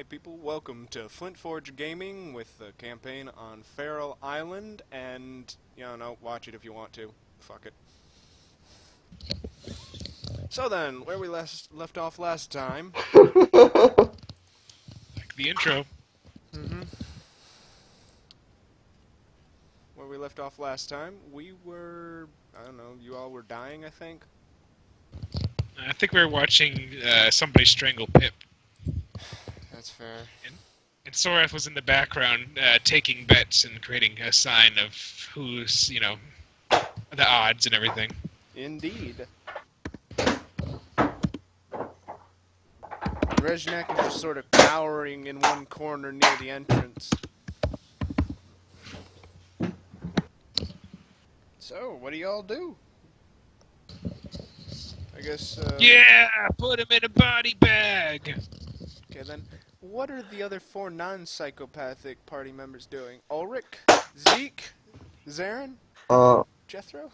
Hi, people. Welcome to Flint Forge Gaming with the campaign on Feral Island, and, no, watch it if you want to. Fuck it. So then, where we left off last time. Like the intro. Mm-hmm. Where we left off last time, we were, I don't know, you all were dying, I think? I think we were watching somebody strangle Pip, That's fair. and Sorath was in the background taking bets and creating a sign of who's, the odds and everything. Indeed. Reznak is just sort of cowering in one corner near the entrance. So, what do y'all do? I guess, Yeah, put him in a body bag. Okay, then, what are the other four non-psychopathic party members doing? Ulrich? Zeke? Zarin? Uh, Jethro?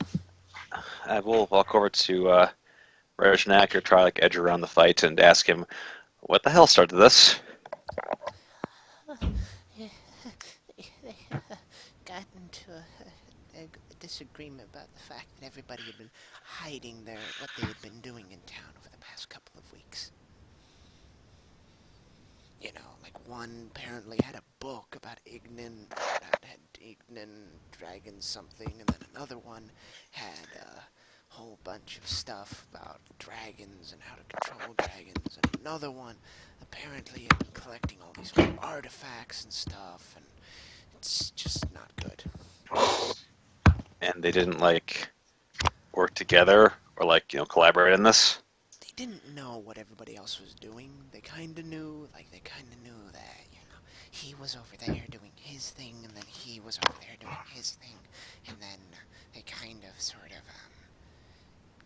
I will walk over to Reznak or try like edge around the fight and ask him, "What the hell started this?" They got into a disagreement about the fact that everybody had been hiding what they had been doing in town over the past couple of weeks. You know, like one apparently had a book about Ignan, had Ignan dragon something, and then another one had a whole bunch of stuff about dragons and how to control dragons, and another one apparently had been collecting all these old artifacts and stuff, and it's just not good. And they didn't like work together or like collaborate in this. They didn't know what everybody else was doing. They kind of knew that, he was over there doing his thing, and then he was over there doing his thing, and then they kind of,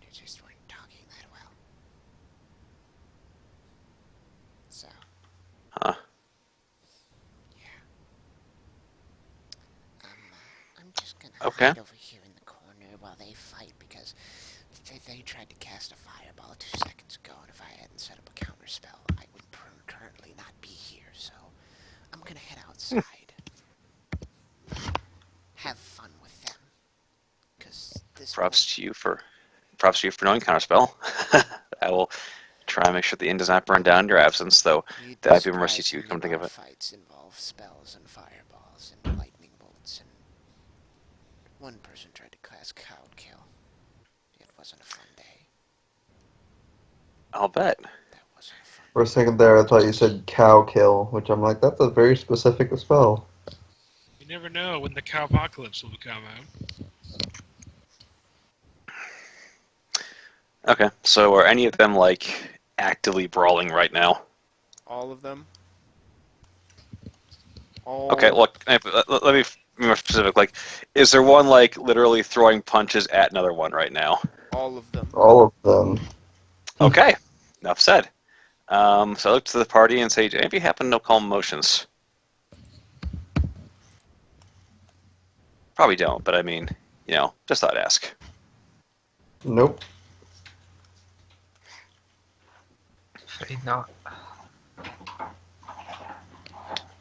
they just weren't talking that well. So, Huh. yeah. I'm just gonna Okay. hide over here in the corner while they fight, because they tried to cast a fireball 2 seconds ago, and if I hadn't set up a counter spell, I would currently not be here, so I'm gonna head outside. Have fun with them. Because this Props to you for knowing counterspell. I will try and make sure the inn does not burn down in your absence, though. you'd That might be a mercy surprised to how you. many Come of to think our of it. fights involve spells and fireballs and lightning bolts, and one person tried to cast Cloud Kill. It wasn't a fun day. I'll bet. That wasn't a fun for a second there, I thought you said cow kill, which I'm like, that's a very specific spell. You never know when the cowpocalypse will come out. Okay, so are any of them like actively brawling right now? All of them? All... Okay, look, let me be more specific. Like, is there one like literally throwing punches at another one right now? All of them. All of them. Okay, enough said. So I look to the party and say, "Do any of you happen to know calm emotions?" Probably don't, but I mean, just thought I'd ask. Nope. Afraid not.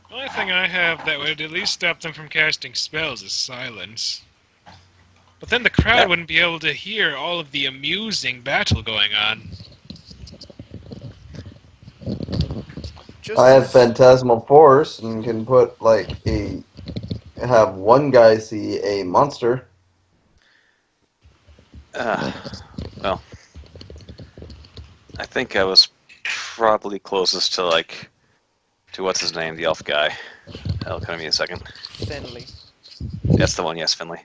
The only thing I have that would at least stop them from casting spells is silence. But then the crowd Yeah. wouldn't be able to hear all of the amusing battle going on. Just I have as- Phantasmal Force and can put, have one guy see a monster. Well, I think I was probably closest to what's his name, the elf guy. That'll come to me in a second. Finley. That's the one, yes, Finley.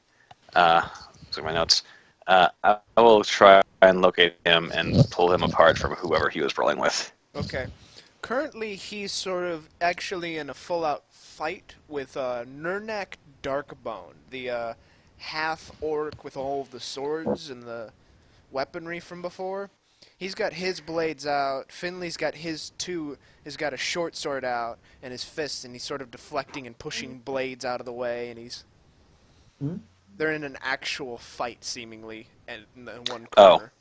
Look at my notes. I will try and locate him and pull him apart from whoever he was brawling with. Okay. Currently, he's sort of actually in a full-out fight with Nurnak Darkbone, the half-orc with all of the swords and the weaponry from before. He's got his blades out. Finley's got his has got a short sword out and his fists, and he's sort of deflecting and pushing blades out of the way, and he's... Hmm? They're in an actual fight, seemingly, in one Oh. corner.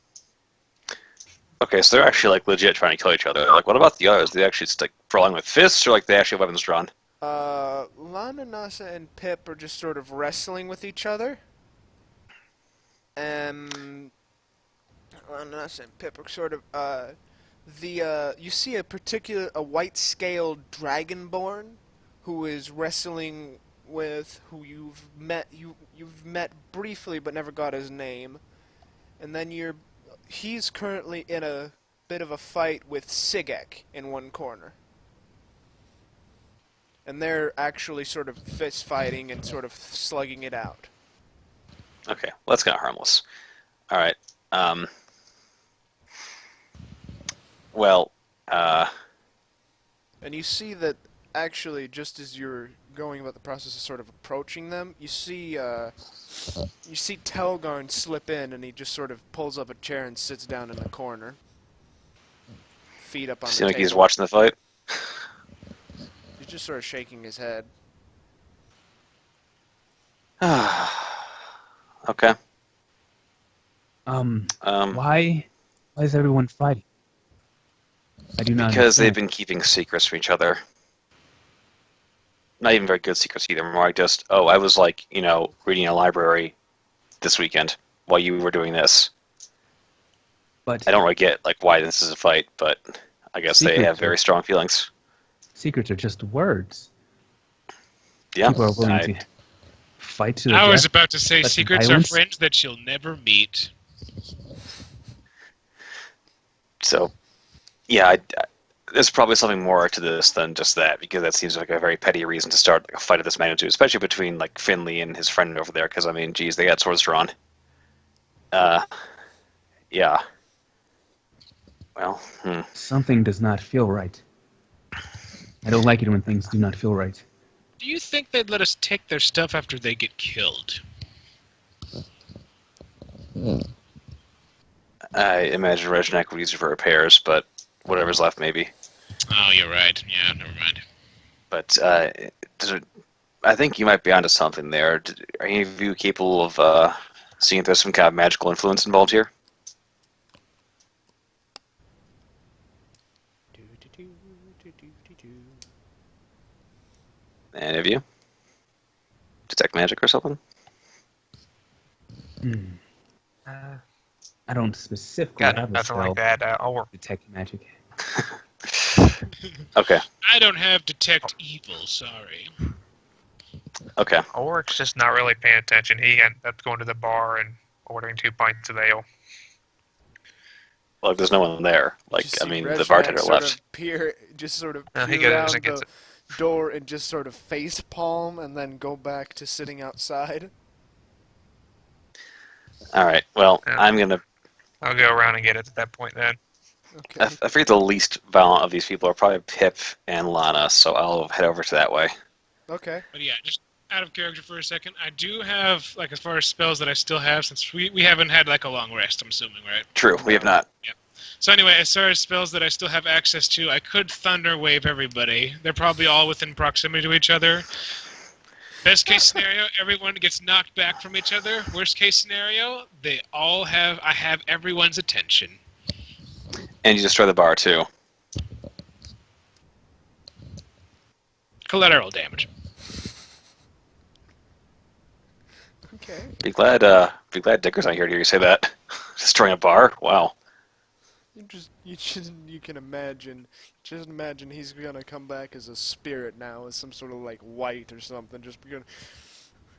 Okay, so they're actually like legit trying to kill each other. Like, what about the others? They actually just like brawling with fists, or like they actually have weapons drawn? Lana, Nasa, and Pip are just sort of wrestling with each other. And Lana, Nasa, and Pip are sort of, you see a white-scaled dragonborn who is wrestling with who you've met briefly but never got his name. And then he's currently in a bit of a fight with Sigek in one corner. And they're actually sort of fist fighting and sort of slugging it out. Okay, well, that's kind of harmless. All right. Well, And you see that actually, just as you're going about the process of sort of approaching them, you see Telgarn slip in, and he just sort of pulls up a chair and sits down in the corner, feet up on the seems table. like he's watching the fight. He's just sort of shaking his head. Okay. Why is everyone fighting? I do not Because they've understand. been keeping secrets from each other. Not even very good secrets either. More like just, oh, I was like, reading a library this weekend while you were doing this. But I don't really get like why this is a fight, but I guess they Secrets have very strong feelings. secrets are just words. Yeah. People are willing to fight to the I was death. about to say Such secrets violence? are friends that you'll never meet. So, yeah, there's probably something more to this than just that, because that seems like a very petty reason to start like, a fight of this magnitude, especially between like Finley and his friend over there. Because I mean, geez, they got swords drawn. Yeah. Well, Something does not feel right. I don't like it when things do not feel right. Do you think they'd let us take their stuff after they get killed? I imagine Reginek would use it for repairs, but whatever's left, maybe. Oh, you're right. Yeah, never mind. But I think you might be onto something there. Are any of you capable of seeing if there's some kind of magical influence involved here? Any of you? Detect magic or something? I don't specifically Got have a nothing spell like that. I'll work. detect magic. Okay. I don't have detect evil, sorry. Okay. Ulrich's just not really paying attention. He ended up going to the bar and ordering 2 pints of ale. Well, there's no one there. Like, Just I see mean, Reznak the bartender sort left. of peer, just sort of No, he peer goes around and gets the door and just sort of face palm and then go back to sitting outside. All right. Well, Yeah. I'm gonna. I'll go around and get it at that point then. Okay. I figure the least violent of these people are probably Pip and Lana, so I'll head over to that way. Okay. But yeah, just out of character for a second, I do have, like, as far as spells that I still have, since we haven't had, like, a long rest, I'm assuming, right? True. We have not. So anyway, as far as spells that I still have access to, I could Thunder Wave everybody. They're probably all within proximity to each other. Best case scenario, everyone gets knocked back from each other. Worst case scenario, I have everyone's attention. And you destroy the bar too. Collateral damage. Okay. Be glad Dicker's not here to hear you say that. Destroying a bar? Wow. You can imagine. Just imagine he's gonna come back as a spirit now, as some sort of like white or something. Just gonna.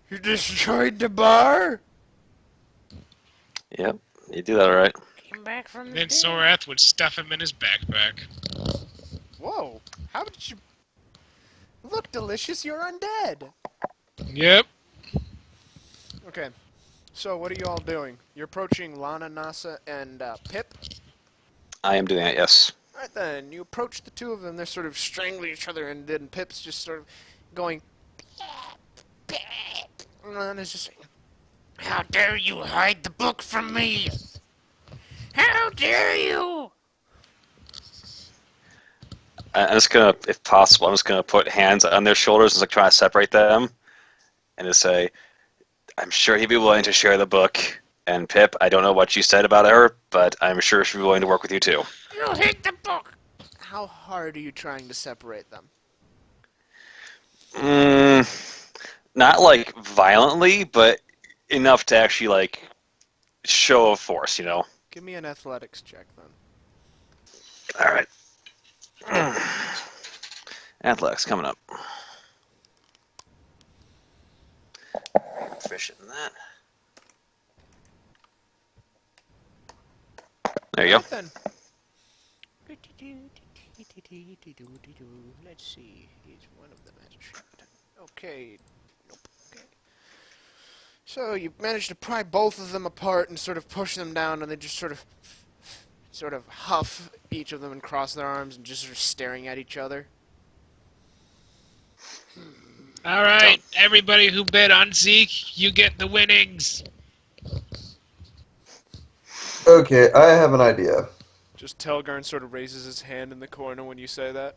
You destroyed the bar. Yep. You do that all right. Came back from the Then dead. Sorath would stuff him in his backpack. Whoa! How did you? Look, Delicious, you're undead. Yep. Okay. So what are you all doing? You're approaching Lana, Nasa, and Pip. I am doing that, yes. Alright then, you approach the two of them, they're sort of strangling each other, and then Pip's just sort of going, and it's just saying, How dare you hide the book from me? How dare you? I'm just gonna, if possible, I'm just gonna put hands on their shoulders and like trying to separate them, and just say, "I'm sure he'd be willing to share the book And Pip, I don't know what you said about her, but I'm sure she'll be willing to work with you too. You hate the book! How hard are you trying to separate them? Not like violently, but enough to actually like show of force, you know. Give me an athletics check then. All right. Athletics coming up. Proficient in that. There you go. Right then. Let's see. He's one of them has a shot. Okay. Nope. Okay. So you managed to pry both of them apart and sort of push them down, and they just sort of huff each of them and cross their arms and just sort of staring at each other. All right, everybody who bet on Zeke, you get the winnings. Okay, I have an idea. Just Telgarn sort of raises his hand in the corner when you say that.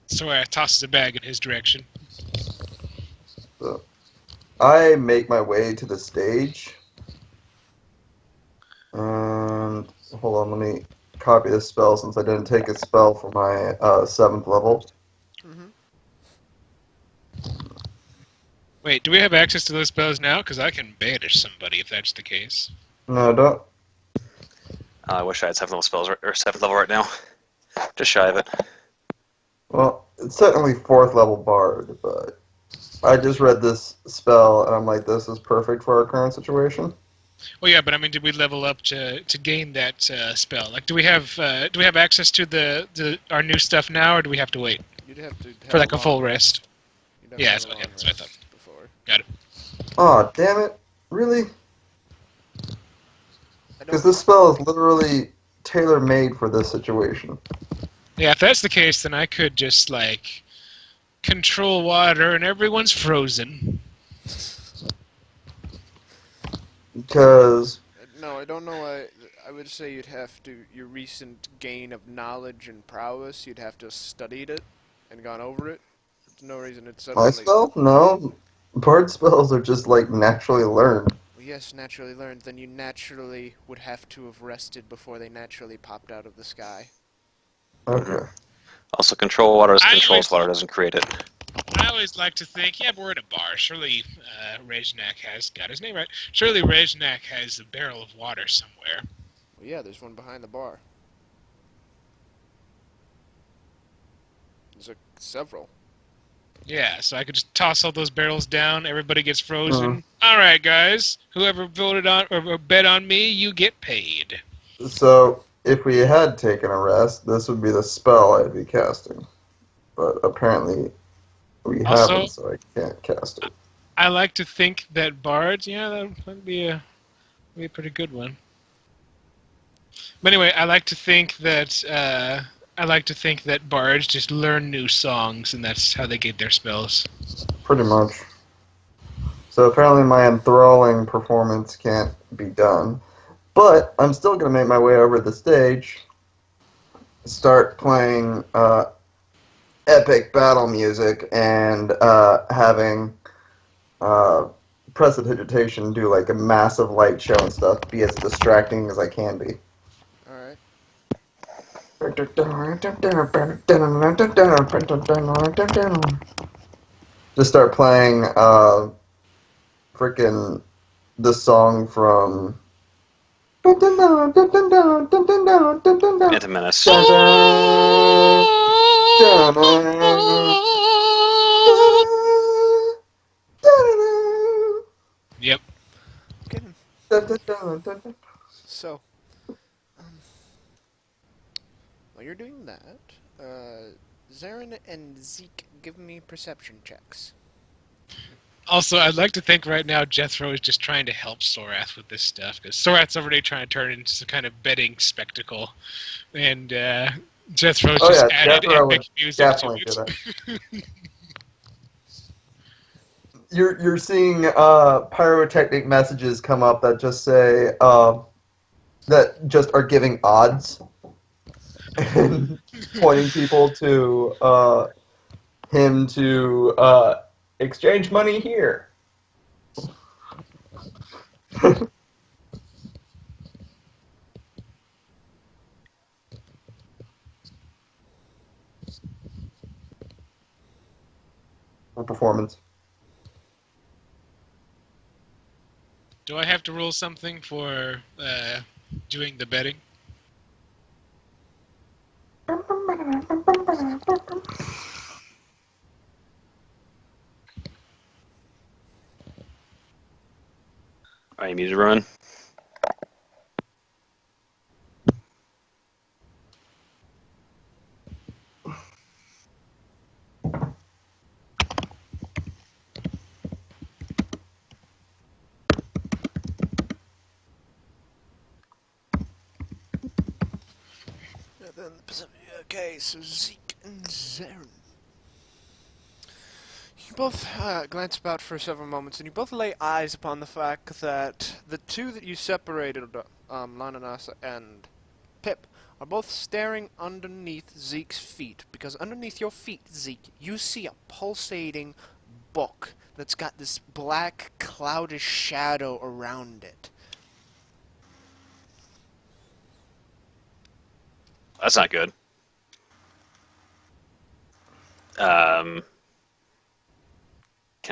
Sora tosses a bag in his direction. So, I make my way to the stage. And hold on, let me copy this spell since I didn't take a spell for my 7th level. Mm-hmm. Wait, do we have access to those spells now? Because I can banish somebody if that's the case. No, don't. I wish I had 7th level spells or 7th level right now. Just shy of it. Well, it's technically 4th level bard, but I just read this spell and I'm like, this is perfect for our current situation. Well, yeah, but I mean, did we level up to gain that spell? Like, do we have access to our new stuff now, or do we have to wait You'd have to have for like a long full rest? You'd have Yeah, to that's have a what- yeah, long that's what I rest before. Got it. Aw, damn it. Really? I Because don't- this spell is literally tailor-made for this situation. Yeah, if that's the case, then I could just like control water and everyone's frozen. Because, No, I don't know. I would say you'd have to, your recent gain of knowledge and prowess, you'd have to have studied it and gone over it. There's no reason it's suddenly... my spell? No. Bard spells are just, like, naturally learned. Well, yes, naturally learned. Then you naturally would have to have rested before they naturally popped out of the sky. Okay. Also, control water as I controls always- water doesn't create it. I always like to think, yeah, but we're at a bar. Surely Rejnak has got his name right. Surely Rejnak has a barrel of water somewhere. Well, yeah, there's one behind the bar. There's several. Yeah, so I could just toss all those barrels down. Everybody gets frozen. All right, guys. Whoever voted on or bet on me, you get paid. So, if we had taken a rest, this would be the spell I'd be casting. But apparently, we Also- haven't, so I can't cast it. I like to think that bards, yeah, that would be a pretty good one. But anyway, I like to think that bards just learn new songs, and that's how they get their spells. Pretty much. So apparently my enthralling performance can't be done. But I'm still going to make my way over the stage, start playing epic battle music, and having Prestidigitation do like a massive light show and stuff, be as distracting as I can be. Alright. Just start playing frickin' the song from Phantom Menace. Yep. Okay. So, while you're doing that, Zarin and Zeke, give me perception checks. Also, I'd like to think right now Jethro is just trying to help Sorath with this stuff, because Sorath's already trying to turn it into some kind of betting spectacle, and Jethro's Oh, just yeah, added Jethro epic would music definitely to do it. You're seeing pyrotechnic messages come up that just say that just are giving odds and pointing people to him to exchange money here. For performance. Do I have to roll something for doing the betting? Alright, you need to run. And then okay, so Zeke and Zarin. You both glance about for several moments, and you both lay eyes upon the fact that the two that you separated, Lananasa and Pip, are both staring underneath Zeke's feet, because underneath your feet, Zeke, you see a pulsating book that's got this black, cloudish shadow around it. That's not good. Can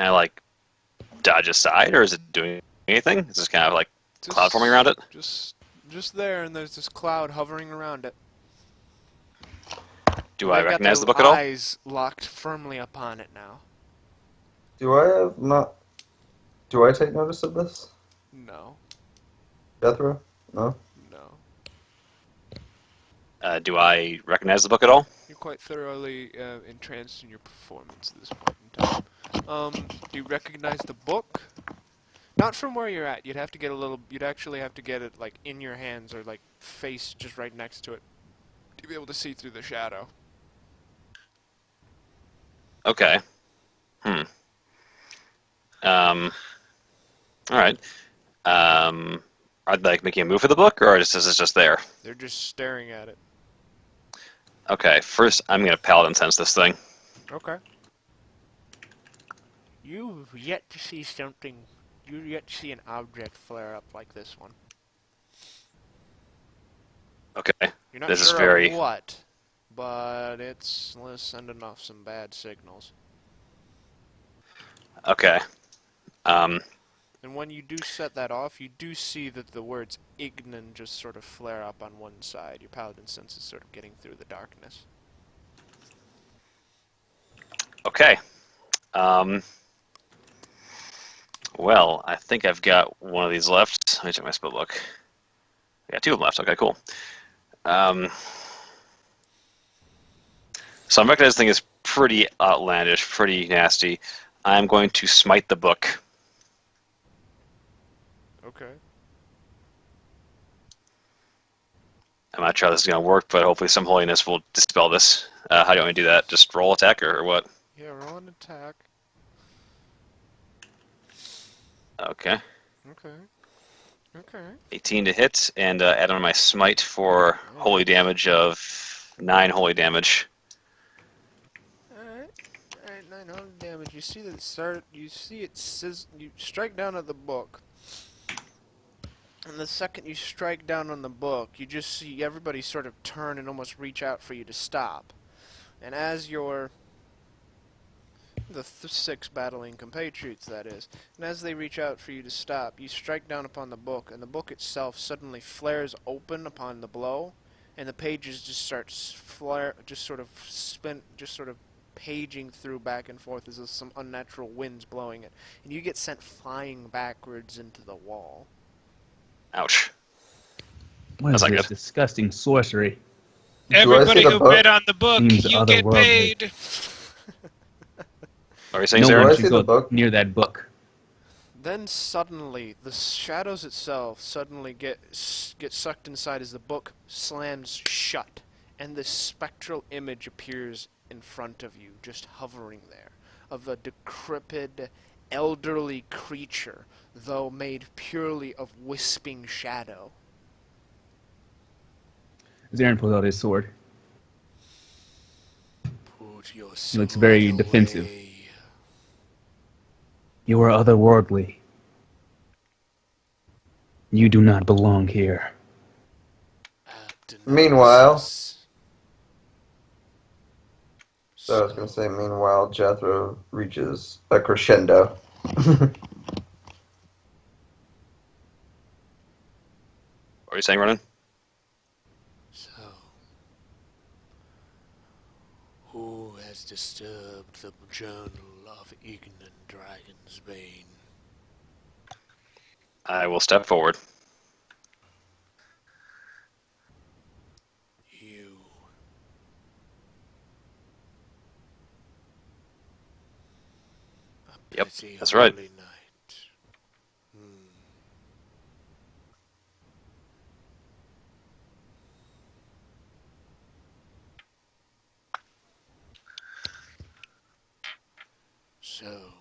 I like dodge aside, or is it doing anything? Is this kind of like cloud forming around it? Just there, and there's this cloud hovering around it. Do I They've got recognize their the book at all? eyes locked firmly upon it now. Do I take notice of this? No, Jethro? No? no. Do I recognize the book at all? You're quite thoroughly entranced in your performance at this point in time. Do you recognize the book? Not from where you're at. You'd have to get a little. You'd actually have to get it like in your hands or like face just right next to it to be able to see through the shadow. Okay. All right. Are they like making a move for the book, or is it just there? They're just staring at it. Okay. First, I'm gonna paladin sense this thing. Okay. You've yet to see something. You've yet to see an object flare up like this one. Okay. You're not This is sure very- of what, but it's sending off some bad signals. Okay. And when you do set that off, you do see that the words Ignan just sort of flare up on one side. Your paladin sense is sort of getting through the darkness. Okay. Well, I think I've got one of these left. Let me check my spell book. I got two of them left. Okay, cool. So I'm recognizing this thing is pretty outlandish, pretty nasty. I'm going to smite the book. Okay. I'm not sure how this is going to work, but hopefully some holiness will dispel this. How do you want me to do that? Just roll attack or what? Yeah, roll an attack. Okay. Okay. Okay. 18 to hit, and add on my smite for holy damage of 9 holy damage. Alright. Alright, 900 damage. You see that it start. You see it says. You strike down at the book. And the second you strike down on the book, you just see everybody sort of turn and almost reach out for you to stop. And as your the six battling compatriots, that is, and as they reach out for you to stop, you strike down upon the book, and the book itself suddenly flares open upon the blow, and the pages just start just sort of paging through back and forth as if some unnatural winds blowing it, and you get sent flying backwards into the wall. Ouch. What is That's not this good. disgusting sorcery? Everybody the who book? bet on the book, Seems you get otherworldly. paid. Are you saying, No Do Zarin? I one see should the go book? near that book. Then suddenly, the shadows itself suddenly get sucked inside as the book slams shut, and this spectral image appears in front of you, just hovering there, of a decrepit, elderly creature, though made purely of wisping shadow. Zarin pulls out his sword. Put your He looks very sword defensive. away. You are otherworldly. You do not belong here. Meanwhile- Aptenosis. So I was going to say, meanwhile, Jethro reaches a crescendo. What are you saying, Ronan? So, who has disturbed the journal of Ignan Dragon's Bane? I will step forward. You. A Yep, petty that's right. holy knight. Hmm. So,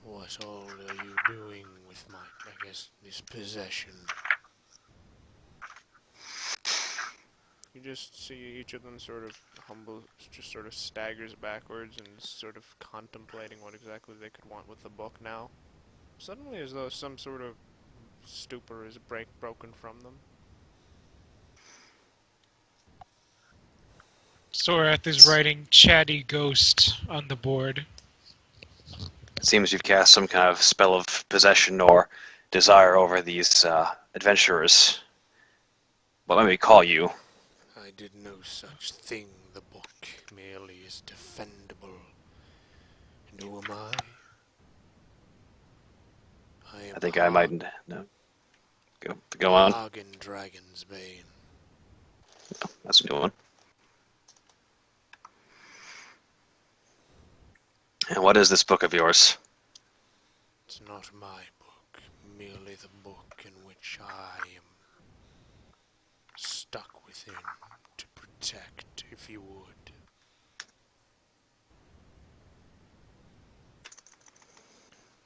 what all are you doing with my, I guess, this possession? You just see each of them sort of just sort of staggers backwards and is sort of contemplating what exactly they could want with the book now. Suddenly, as though some sort of stupor is broken from them. Sorath is writing chatty ghost on the board. It seems you've cast some kind of spell of possession or desire over these adventurers. What might we call you? I did no such thing. The book merely is defendable. And who am I? I think I might no. Go on. Hagen Dragon's Bane. That's a new one. And what is this book of yours? It's not my book, merely the book in which I am stuck within to protect, if you would.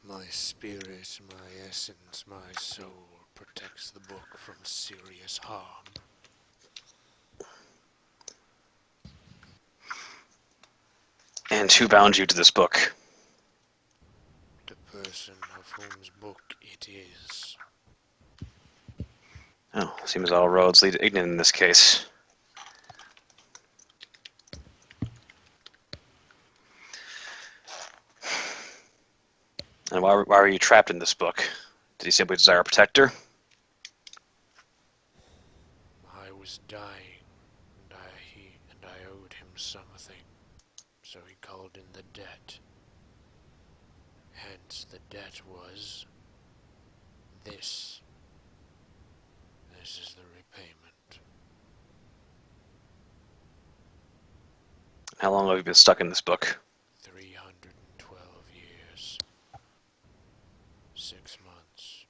My spirit, my essence, my soul protects the book from serious harm. And who bound you to this book? The person of whose book it is. Oh, seems all roads lead to Ignan in this case. And why were you trapped in this book? Did he simply desire a protector? I was dying, and I owed him something, so he called in the debt. Hence, the debt was this. This is the repayment. How long have you been stuck in this book? 312 years, 6 months,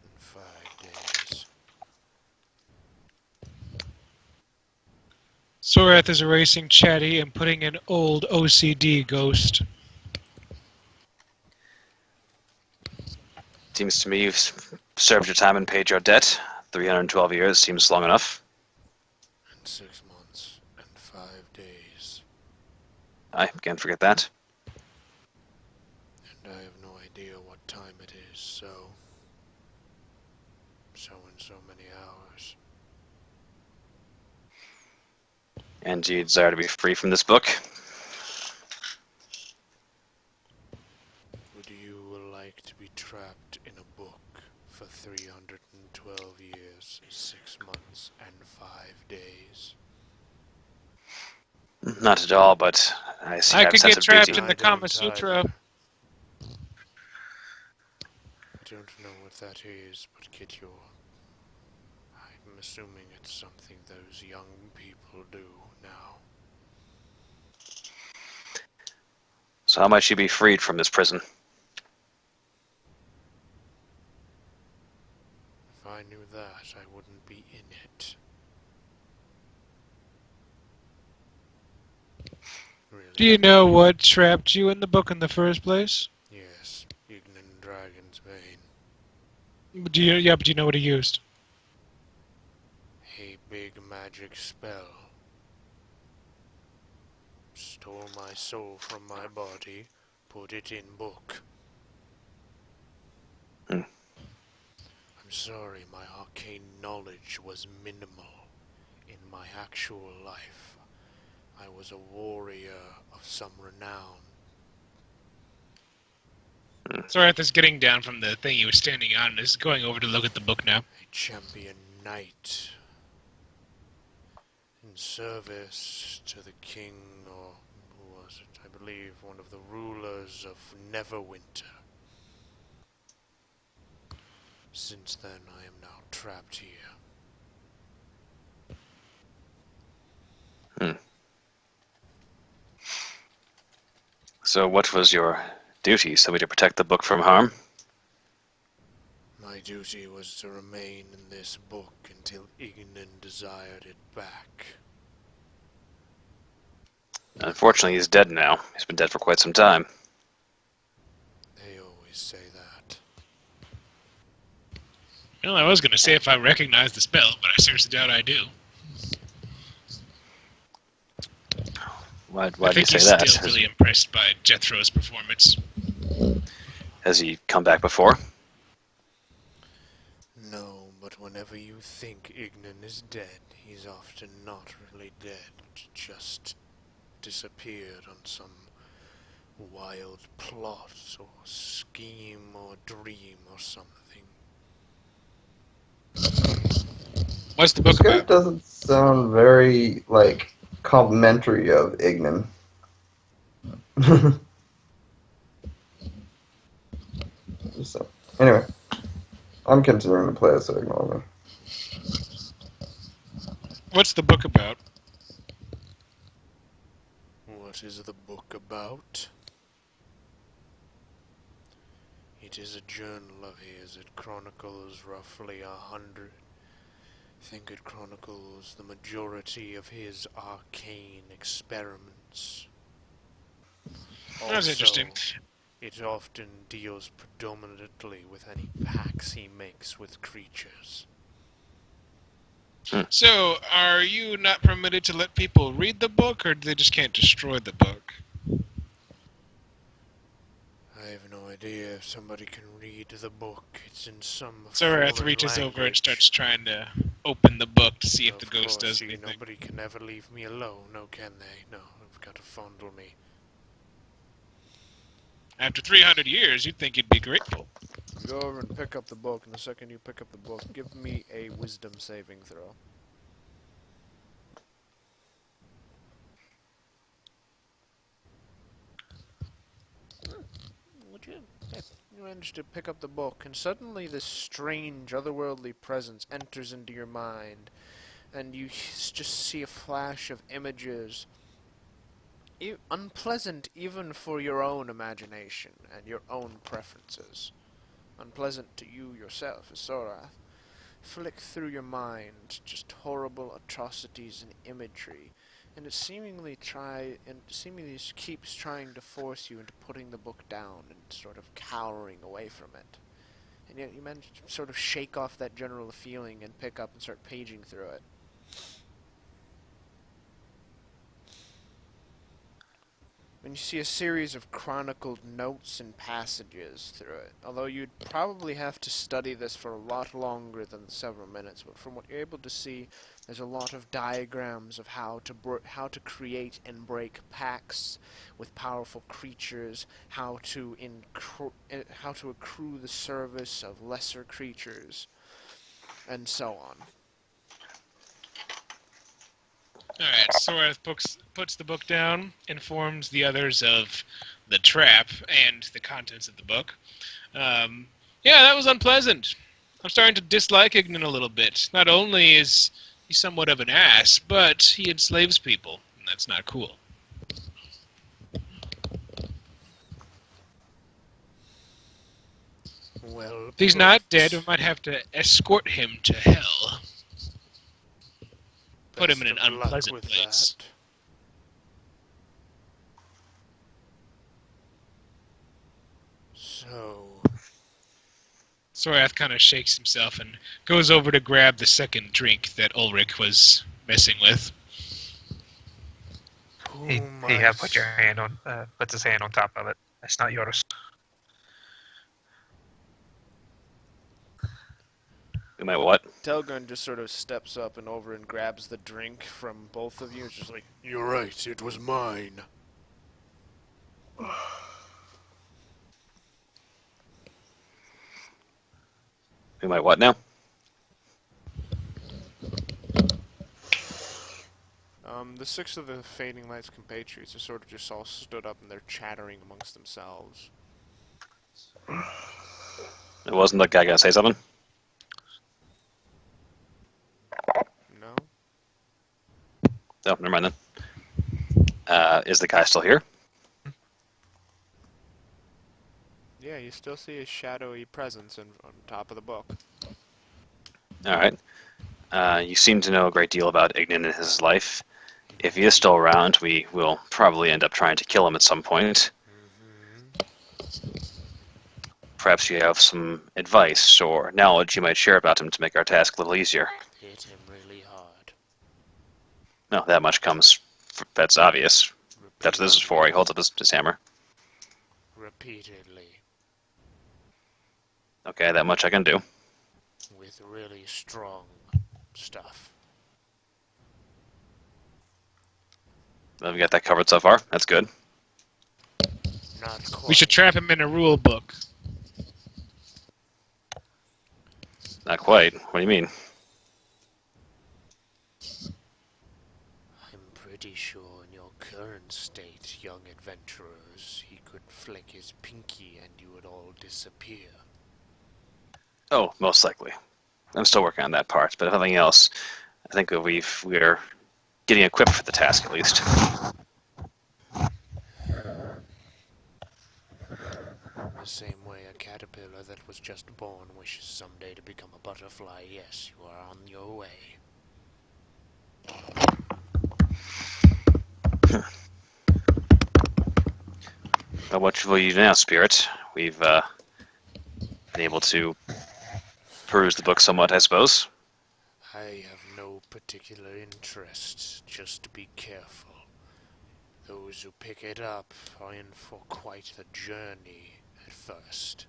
and 5 days. Sorath is erasing chatty and putting in old OCD ghost. Seems to me you've served your time and paid your debt. 312 years seems long enough. And 6 months, and 5 days. I can't forget that. And I have no idea what time it is, so in so many hours. And do you desire to be free from this book? Would you like to be trapped in a book for 312 years, 6 months, and 5 days? Not at all, but I see I you have a could sense get of trapped duty. in the I don't Kama Sutra. either. I don't know what that is, but get your... I'm assuming it's something those young people do now. So how might she be freed from this prison? If I knew that, I wouldn't be in it. Really? Do you know what trapped you in the book in the first place? Yes, Ignan Dragon's Bane. Do you know what he used? A big magic spell. stole my soul from my body, put it in book. Hmm. I'm sorry, my arcane knowledge was minimal in my actual life. I was a warrior of some renown. Sorath is getting down from the thing he was standing on and is going over to look at the book now. A champion knight in service to the king, or who was it? I believe one of the rulers of Neverwinter. Since then, I am now trapped here. So what was your duty? Simply to protect the book from harm? My duty was to remain in this book until Ignan desired it back. Unfortunately, he's dead now. He's been dead for quite some time. They always say that. Well, I was going to say if I recognize the spell, but I seriously doubt I do. Why I do you think say he's that? still really impressed by Jethro's performance. Has he come back before? No, but whenever you think Ignan is dead, he's often not really dead, just disappeared on some wild plot or scheme or dream or something. What's the book This guy about? doesn't sound very, like, complimentary of Ignan. So, anyway, I'm continuing to play, so ignore me. What's the book about? What is the book about? It is a journal of his. It chronicles roughly 100. I think it chronicles the majority of his arcane experiments. That's interesting. It often deals predominantly with any pacts he makes with creatures. So, are you not permitted to let people read the book, or they just can't destroy the book? I have no idea if somebody can read the book. It's in some Sorath foreign reaches over and language. starts trying to open the book to see if the Of ghost course, does see, anything. nobody can ever leave me alone, no can they? No, they've got to fondle me. After 300 years, you'd think you'd be grateful. Go over and pick up the book, and the second you pick up the book, give me a wisdom saving throw. Would you? You manage to pick up the book, and suddenly this strange, otherworldly presence enters into your mind, and you just see a flash of images, unpleasant even for your own imagination and your own preferences. Unpleasant to you yourself as Sorath. Flick through your mind just horrible atrocities and imagery, and it seemingly just keeps trying to force you into putting the book down and sort of cowering away from it. And yet you manage to sort of shake off that general feeling and pick up and start paging through it. And you see a series of chronicled notes and passages through it. Although you'd probably have to study this for a lot longer than several minutes, but from what you're able to see, there's a lot of diagrams of how to create and break pacts with powerful creatures, how to accrue the service of lesser creatures, and so on. Alright, Sorath puts the book down, informs the others of the trap and the contents of the book. Yeah, that was unpleasant. I'm starting to dislike Ignan a little bit. Not only is he somewhat of an ass, but he enslaves people, and that's not cool. Well, If he's not dead, we might have to escort him to hell. Put him in an best of luck unpleasant with place. that. So, Sorath kind of shakes himself and goes over to grab the second drink that Ulrich was messing with. He puts his hand on top of it. That's not yours. We might what? Telgun just sort of steps up and over and grabs the drink from both of you. It's just like, you're right, it was mine. We might what now? The 6 of the Fading Light's compatriots are sort of just all stood up and they're chattering amongst themselves. It wasn't the guy gonna say something? No? Oh, never mind then. Is the guy still here? Yeah, you still see his shadowy presence on top of the book. Alright. You seem to know a great deal about Ignan and his life. If he is still around, we will probably end up trying to kill him at some point. Perhaps you have some advice or knowledge you might share about him to make our task a little easier. Hit him really hard. No, that much comes. That's obvious. That's what this is for. He holds up his hammer. Repeatedly. Okay, that much I can do. With really strong stuff. Well, we got that covered so far. That's good. Not quite. We should trap him in a rule book. Not quite. What do you mean? I'm pretty sure in your current state, young adventurers, he could flick his pinky and you would all disappear. Oh, most likely. I'm still working on that part, but if nothing else, I think that we're getting equipped for the task at least. The same way a caterpillar that was just born wishes someday to become a butterfly, yes, you are on your way. But what will you do now, Spirit? We've been able to peruse the book somewhat, I suppose. I have no particular interest, just be careful. Those who pick it up are in for quite the journey at first.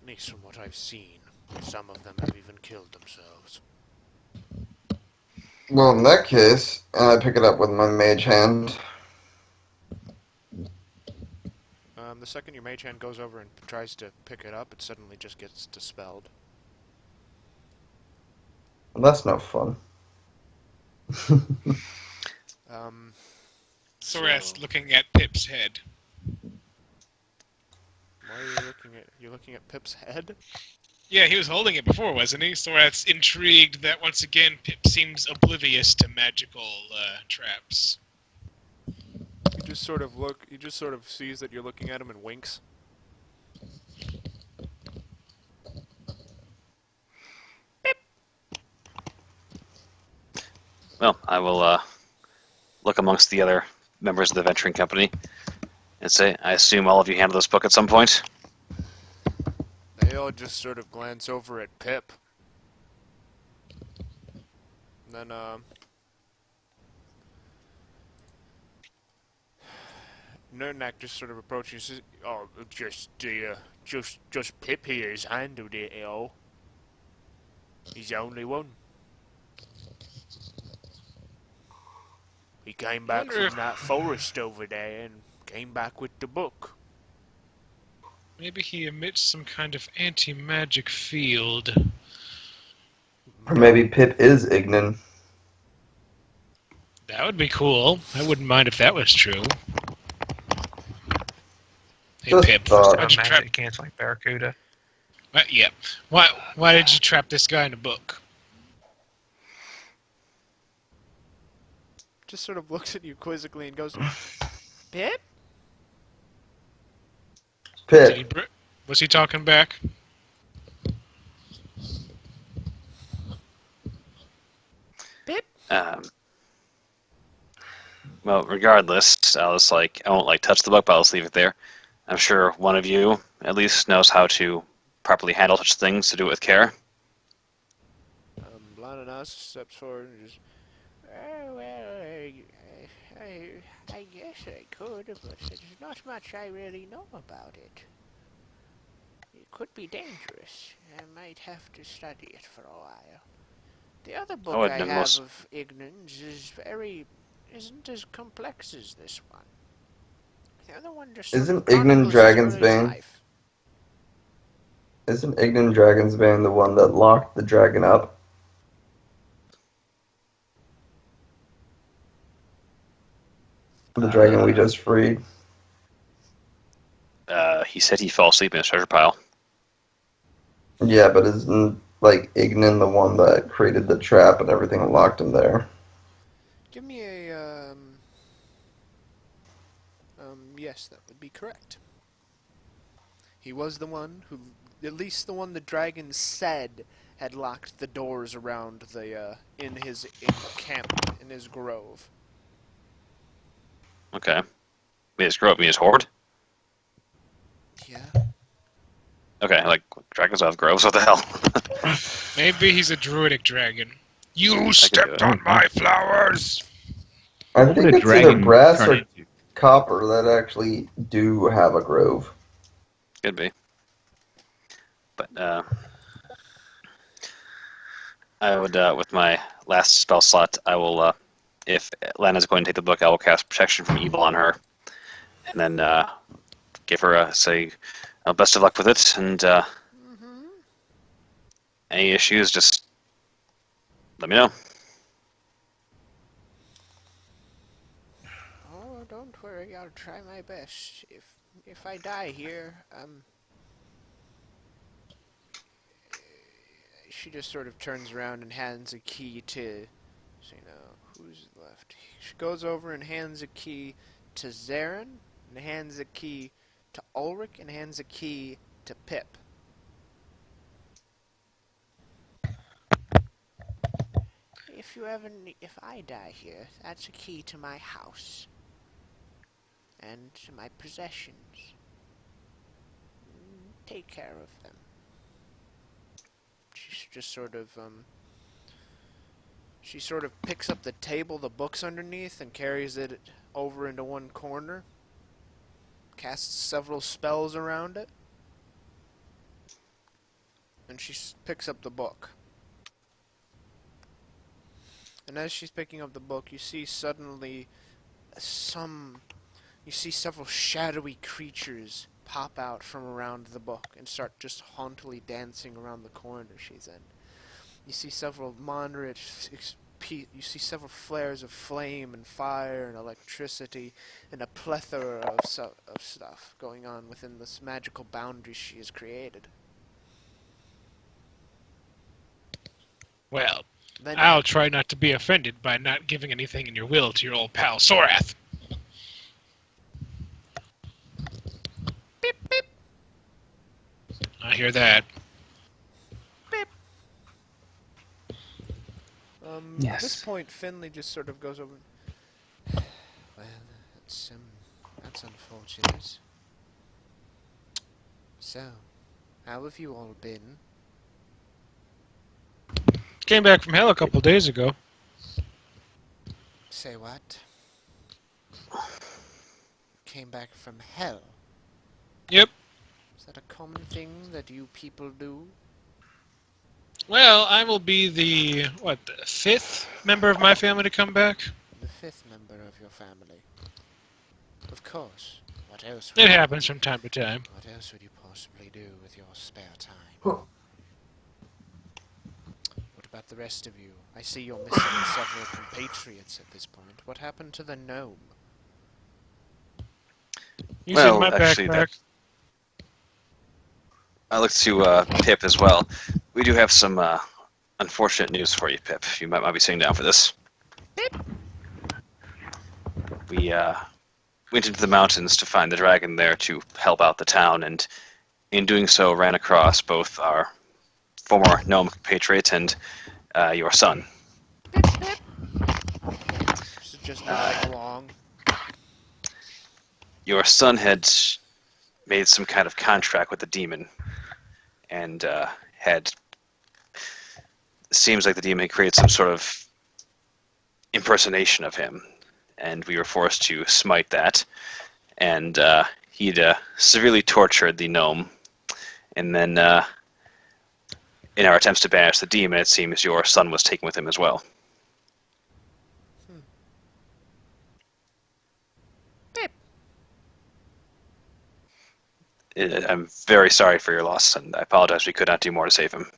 At least from what I've seen, some of them have even killed themselves. Well, in that case, I pick it up with my mage hand. The second your mage hand goes over and tries to pick it up, it suddenly just gets dispelled. Well, that's no fun. Soras looking at Pip's head. Why are you looking at Pip's head? Yeah, he was holding it before, wasn't he? Sorat's intrigued that once again Pip seems oblivious to magical traps. He just sort of sees that you're looking at him and winks. Well, I will look amongst the other members of the venturing company and say, I assume all of you handled this book at some point? They all just sort of glance over at Pip. And then, Nernak just sort of approaches you and says, oh, just Pip here has handled it all. He's the only one. He came back from that forest over there and came back with the book. Maybe he emits some kind of anti-magic field. Or maybe Pip is Ignan. That would be cool. I wouldn't mind if that was true. Hey, Just Pip. thought. Why'd you trap... Magic canceling Barracuda. Yeah. Why did you trap this guy in a book? Just sort of looks at you quizzically and goes, Pip? Did he Pip. was he talking back? Pip? Well, regardless, I won't touch the book, but I'll just leave it there. I'm sure one of you at least knows how to properly handle such things, to do it with care. Blananas steps forward and just, I guess I could, but there's not much I really know about it. It could be dangerous. I might have to study it for a while. The other book would I know have most- of Ignans isn't as complex as this one. The other one just sort of Isn't Ignan chronicles his Dragon's early Bane? life. Isn't Ignan Dragon's Bane the one that locked the dragon up? The dragon we just freed. He said he fell asleep in his treasure pile. Yeah, but isn't like Ignan the one that created the trap and everything and locked him there? Give me a yes, that would be correct. He was the one who, at least the one the dragon said had locked the doors around the in his encampment, in his grove. Okay. Me his grove, me his horde? Yeah. Okay, like, dragons have groves, what the hell? Maybe he's a druidic dragon. You do stepped it. on my flowers! I What think would a it's either dragon brass turn or into? copper that actually do have a grove. Could be. But, I would, with my last spell slot, I will, if Lana's going to take the book, I will cast Protection from Evil on her. And then, give her a, best of luck with it, and, any issues, just let me know. Oh, don't worry, I'll try my best. If I die here, She just sort of turns around and hands a key to, so you know, who's left. She goes over and hands a key to Zarin, and hands a key to Ulrich, and hands a key to Pip. if I die here, that's a key to my house. And to my possessions. Take care of them. She's just sort of, she sort of picks up the table, the books underneath, and carries it over into one corner. Casts several spells around it. And she picks up the book. And as she's picking up the book, you see suddenly you see several shadowy creatures pop out from around the book and start just hauntily dancing around the corner she's in. You see several you see several flares of flame and fire and electricity and a plethora of stuff going on within this magical boundary she has created. Well, Then I'll try not to be offended by not giving anything in your will to your old pal Sorath. beep, beep, I hear that. At Yes. this point, Finley just sort of goes over. Well, that's unfortunate. So, how have you all been? Came back from hell a couple days ago. Say what? Came back from hell. Yep. Is that a common thing that you people do? Well, I will be the fifth member of my family to come back. The fifth member of your family. Of course. What else? It happens from time to time. What else would you possibly do with your spare time? Huh. What about the rest of you? I see you're missing several compatriots at this point. What happened to the gnome? He's Well, in my actually, backpack. I look to Pip as well. We do have some unfortunate news for you, Pip. You might be sitting down for this. We went into the mountains to find the dragon there to help out the town, and in doing so ran across both our former gnome compatriot and your son. This is just nodding along. Your son had made some kind of contract with the demon, and seems like the demon had created some sort of impersonation of him, and we were forced to smite that. And he'd severely tortured the gnome, and then in our attempts to banish the demon, it seems your son was taken with him as well. I'm very sorry for your loss, and I apologize we could not do more to save him.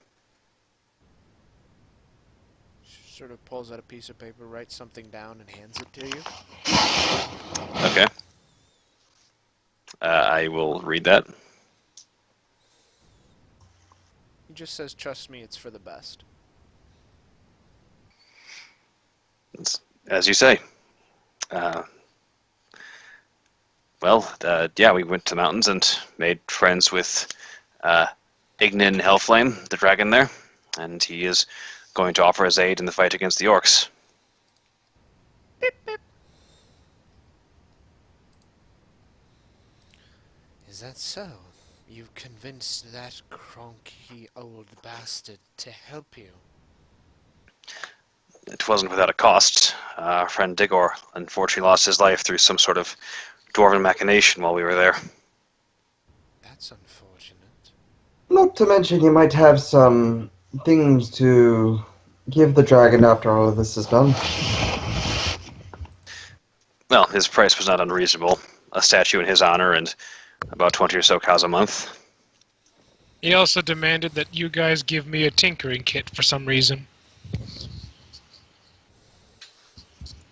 Sort of pulls out a piece of paper, writes something down, and hands it to you. Okay. I will read that. He just says, "Trust me, it's for the best." It's, as you say. Yeah, we went to the mountains and made friends with Ignin Hellflame, the dragon there, and he is going to offer his aid in the fight against the orcs. Is that so? You've convinced that cronky old bastard to help you? It wasn't without a cost. Our friend Digor unfortunately lost his life through some sort of dwarven machination while we were there. That's unfortunate. Not to mention he might have some things to give the dragon after all of this is done. Well, his price was not unreasonable. A statue in his honor and about 20 or so cows a month. He also demanded that you guys give me a tinkering kit for some reason.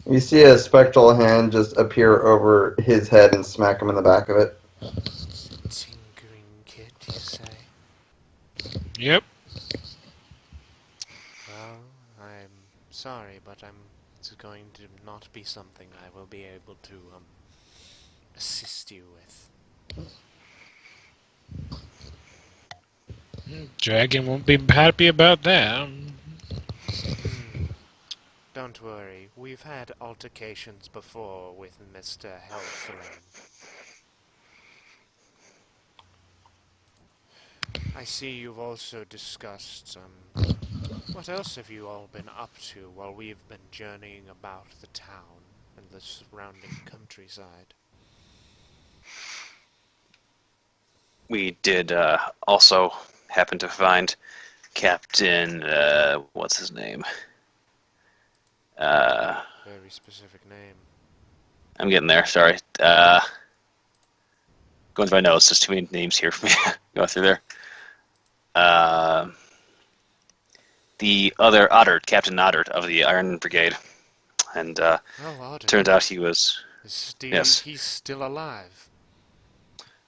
You see a spectral hand just appear over his head and smack him in the back of it. Tinkering kit, you say? Yep. Well, I'm sorry, but it's going to not be something I will be able to assist you with. Dragon won't be happy about that. Don't worry, we've had altercations before with Mr. Hellflame. I see you've also discussed, what else have you all been up to while we've been journeying about the town and the surrounding countryside? We did also happen to find Captain, what's his name? Very specific name. I'm getting there, sorry. Going through my notes, there's too many names here for me to go through there. The other Oddard, Captain Oddard of the Iron Brigade. And Oddard. turned out he was... Yes. He's still alive.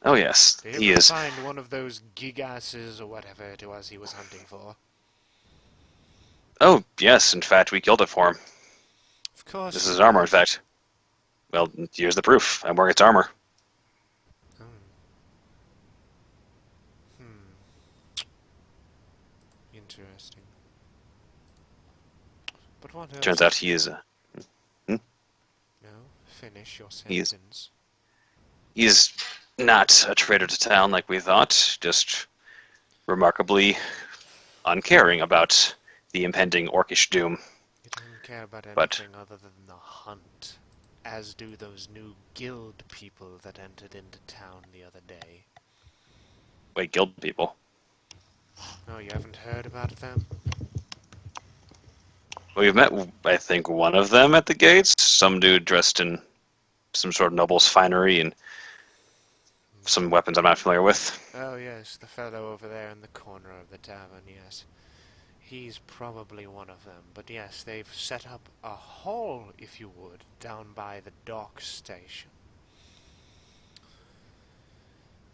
Oh yes, Did he you ever is. find one of those gigasses or whatever it was he was hunting for? Oh yes, in fact we killed it for him. Of course. This is his armor, in fact. Well, here's the proof. I'm wearing its armor. Oh. Interesting. But what else? Turns out he is... No, finish your He's- sentence. He's not a traitor to town like we thought, just remarkably uncaring about the impending orcish doom. You don't care about But- anything other than the hunt, as do those new guild people that entered into town the other day. Wait, guild people? Oh, you haven't heard about them? We've met, I think, one of them at the gates. Some dude dressed in some sort of noble's finery and some weapons I'm not familiar with. Oh, yes, the fellow over there in the corner of the tavern, yes. He's probably one of them, but yes, they've set up a hall, if you would, down by the dock station.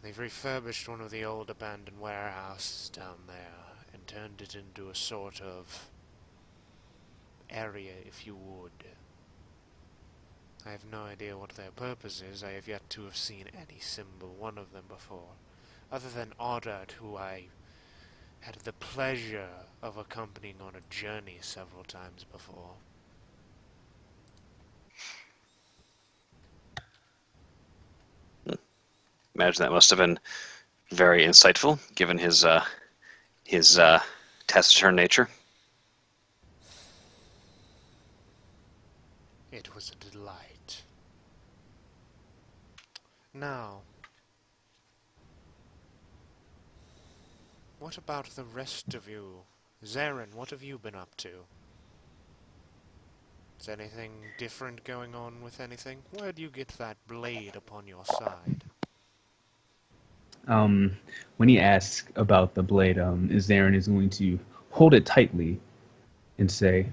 They've refurbished one of the old abandoned warehouses down there and turned it into a sort of area, if you would. I have no idea what their purpose is. I have yet to have seen any single one of them before, other than Oddard, who I had the pleasure of accompanying on a journey several times before. Imagine that must have been very insightful, given his taciturn nature. It was a delight. Now, what about the rest of you? Zarin, what have you been up to? Is anything different going on with anything? Where do you get that blade upon your side? When he asks about the blade, Zarin is going to hold it tightly and say,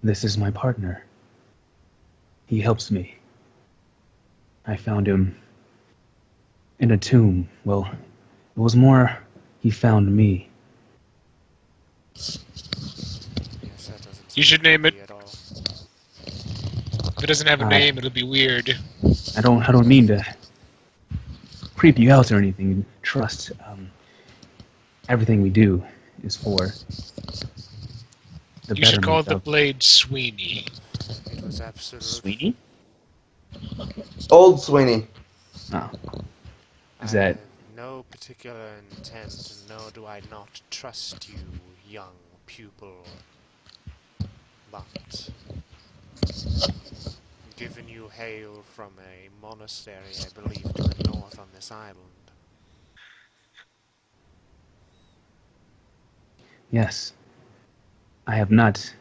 "This is my partner. He helps me. I found him in a tomb. Well, it was more he found me." Yes, that doesn't You should sound name it. creepy at all. If it doesn't have a name, it'll be weird. I don't mean to creep you out or anything. Trust, everything we do is for the You should call betterment the of blade Sweeney. It was absolutely... Sweeney. Old Sweeney. Oh, is I that have no particular intent, nor do I not trust you, young pupil. But, given you hail from a monastery, I believe, to the north on this island, yes? I have not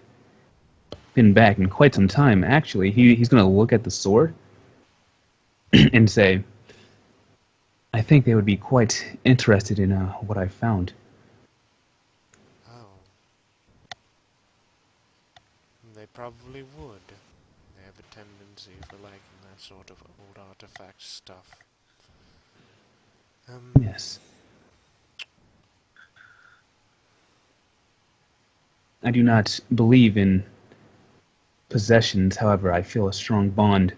been back in quite some time. Actually, he's going to look at the sword and say, "I think they would be quite interested in what I found." oh, they probably would. They have a tendency for liking that sort of old artifact stuff. Yes. I do not believe in possessions. However, I feel a strong bond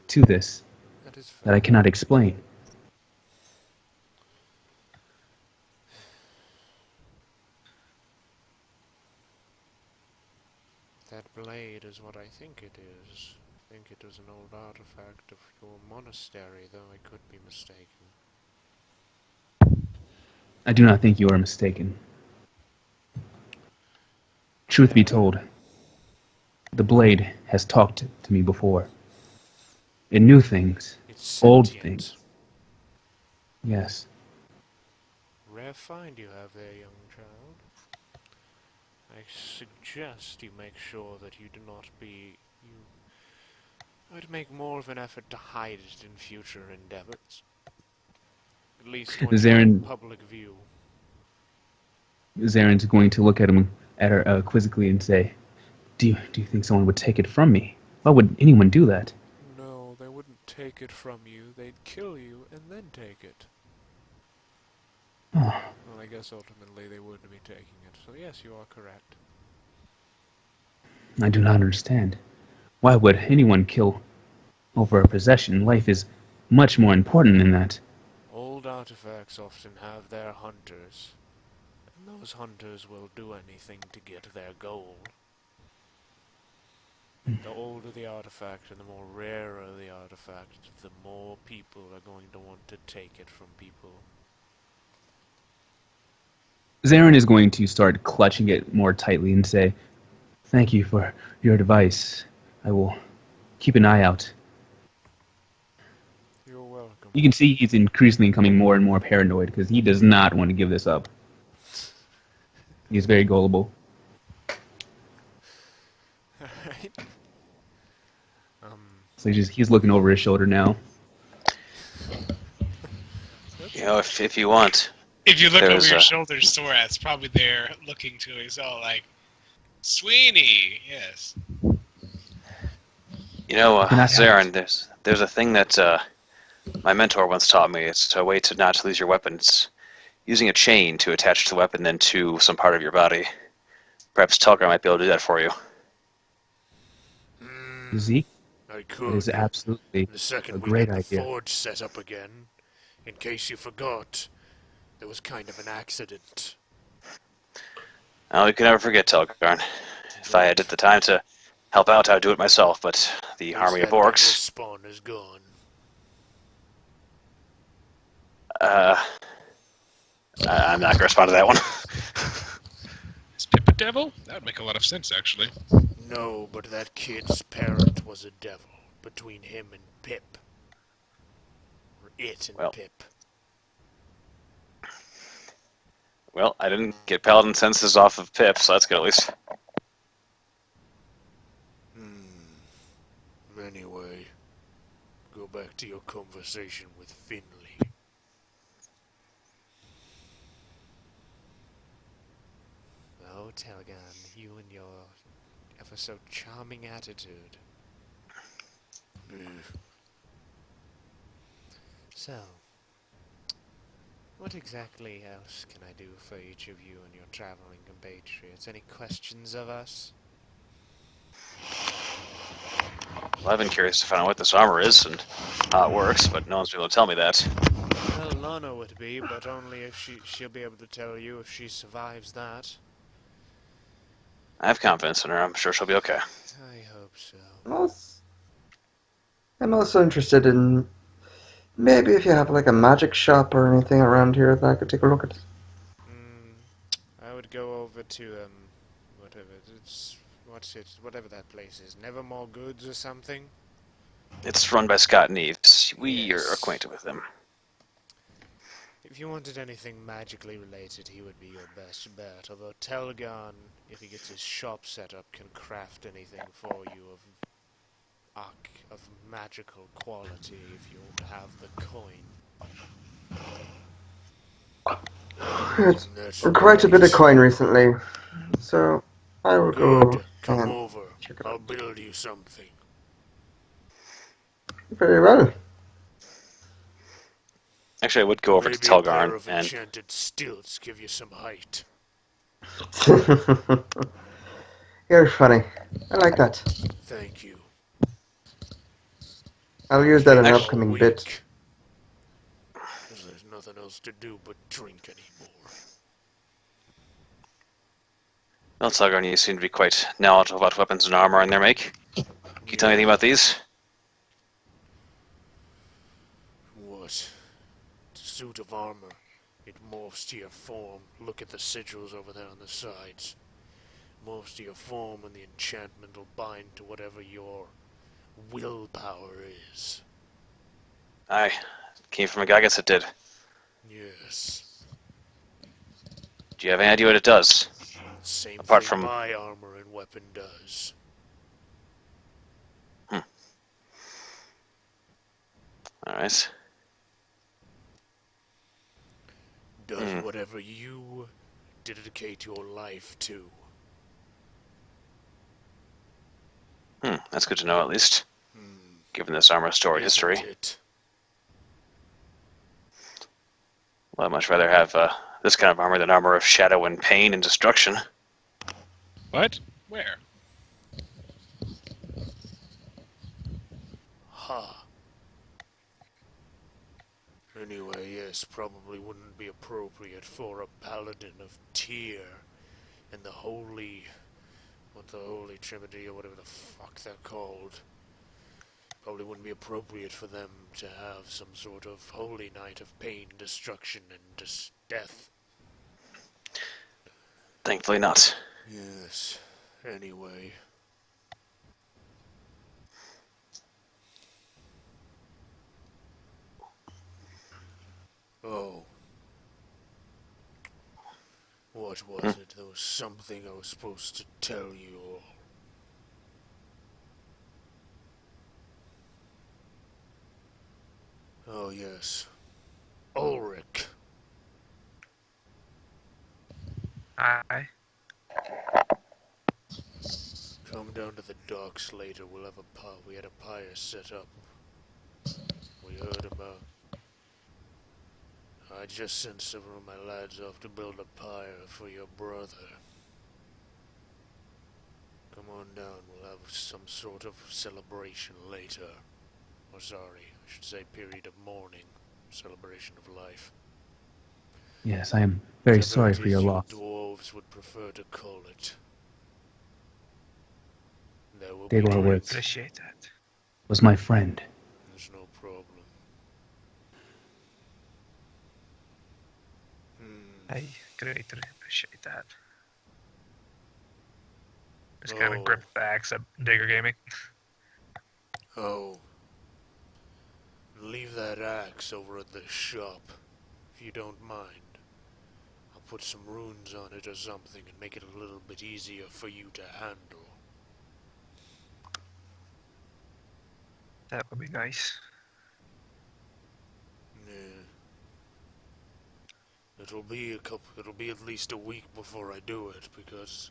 to this That is that I fair. cannot explain. That blade is what I think it is. I think it was an old artifact of your monastery, though I could be mistaken. I do not think you are mistaken. Truth be told, the blade has talked to me before. It knew things. It's Old sentient. things. Yes. Rare find you have there, young child. I suggest you make sure that you do not be... I would make more of an effort to hide it in future endeavors. At least when you're in public view. Zaren's going to look at him at her quizzically and say, do you think someone would take it from me? Why would anyone do that?" No, they wouldn't take it from you. They'd kill you and then take it. Oh, Well, I guess ultimately they would be taking it. So yes, you are correct. I do not understand. Why would anyone kill over a possession? Life is much more important than that. Old artifacts often have their hunters. And those hunters will do anything to get their goal. The older the artifact and the more rarer the artifact, the more people are going to want to take it from people. Zaren is going to start clutching it more tightly and say, "Thank you for your advice. I will keep an eye out." You're welcome. You can see he's increasingly becoming more and more paranoid because he does not want to give this up. He's very gullible. Alright. So he's looking over his shoulder now. You know, if you want, If you look There's over your a- shoulder, Sorath's probably there looking to. He's all like, "Sweeney, yes." you know, Can I have Zarin, there's a thing that my mentor once taught me. It's a way to not lose your weapons. Using a chain to attach the weapon then to some part of your body. Perhaps Telgar might be able to do that for you. Zeke, I it could. is absolutely The second a we great get the idea. forge set up again, in case you forgot, there was kind of an accident. Oh, you can never forget, Telgar. If I had the time to help out, I'd do it myself, but the army of orcs... Spawn is gone. I'm not going to respond to that one. Is Pip a devil? That would make a lot of sense, actually. No, but that kid's parent was a devil. Between him and Pip. Or it and Well. Pip. Well, I didn't get paladin senses off of Pip, so that's good at least. Anyway, go back to your conversation with Finley. Oh, Telgan, you and your ever so charming attitude. So, what exactly else can I do for each of you and your traveling compatriots? Any questions of us? Well, I've been curious to find out what this armor is and how it works, but no one's been able to tell me that. Well, Lana would be, but only if she'll be able to tell you if she survives that. I have confidence in her. I'm sure she'll be okay. I hope so. I'm also interested in maybe if you have like a magic shop or anything around here that I could take a look at. I would go over to whatever that place is, Nevermore Goods or something. It's run by Scott Neves. We Yes. are acquainted with him. If you wanted anything magically related, he would be your best bet. Although Telgan, if he gets his shop set up, can craft anything for you of magical quality if you have the coin. It's That's quite a bit of right. coin recently, so I will go Good. Come and over. check it I'll out. build you something. Very well. Actually, I would go over to Maybe a pair Telgarn of and enchanted stilts give you some height. You're funny. I like that. Thank you. I'll use that in an All upcoming week, bit. 'cause there's nothing else to do but drink anymore. well, Telgarn, you seem to be quite knowledgeable about weapons and armor and their make. Can you tell me anything about these? What? It's a suit of armor. It morphs to your form. Look at the sigils over there on the sides. Morphs to your form and the enchantment will bind to whatever your willpower is. Aye. Came from a Gygax that did. Yes. Do you have any idea what it does? Same Apart thing from- my armor and weapon does. Alright. Does whatever you dedicate your life to. That's good to know at least. Given this armor story history. Isn't it? Well, I'd much rather have this kind of armor than armor of shadow and pain and destruction. What? Where? Ha. Anyway, yes, probably wouldn't be appropriate for a paladin of Tyr and the holy Trinity or whatever the fuck they're called. Probably wouldn't be appropriate for them to have some sort of holy night of pain, destruction, and death. Thankfully not. Yes. Anyway. Oh. What was it? There was something I was supposed to tell you all. Oh, yes. Ulrich. Aye. Come down to the docks later. We'll have a pub. We had a pyre set up. We heard about. I just sent several of my lads off to build a pyre for your brother. Come on down. We'll have some sort of celebration later. Or sorry, I should say period of mourning. Celebration of life. Yes, I am very Whatever sorry it for is your you loss. dwarves would prefer to call it. There will Dagor be Woods Appreciate that. was my friend. There's no problem. I greatly appreciate that. Just kind Oh. of grips the axe at Digger Gaming. Oh. Leave that axe over at the shop, if you don't mind. I'll put some runes on it or something and make it a little bit easier for you to handle. That would be nice. Yeah. It'll be at least a week before I do it, because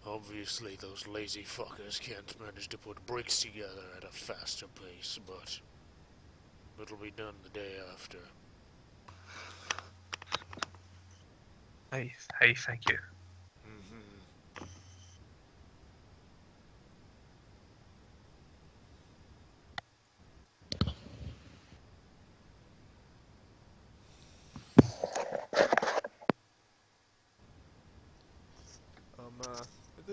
obviously those lazy fuckers can't manage to put bricks together at a faster pace, but it'll be done the day after. Hey, thank you. Mm-hmm. At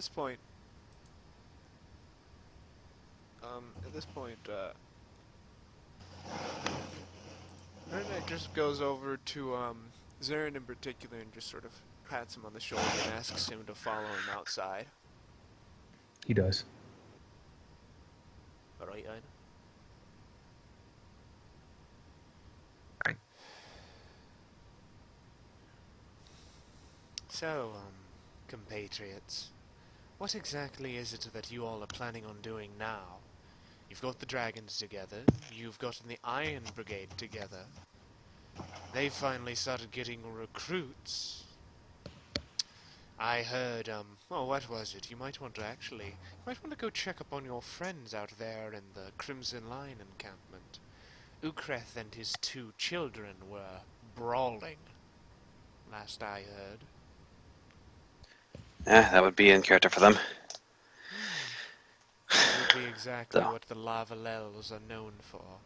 this point, Ernak just goes over to Zarin in particular and just sort of pats him on the shoulder and asks him to follow him outside. He does. Alright, Aina? Right. So, compatriots, what exactly is it that you all are planning on doing now? You've got the dragons together, you've gotten the Iron Brigade together. They finally started getting recruits. I heard, well, what was it? You might want to go check up on your friends out there in the Crimson Line encampment. Ukreth and his 2 children were brawling, last I heard. That would be in character for them. That would be exactly So. what the Lavalels are known for.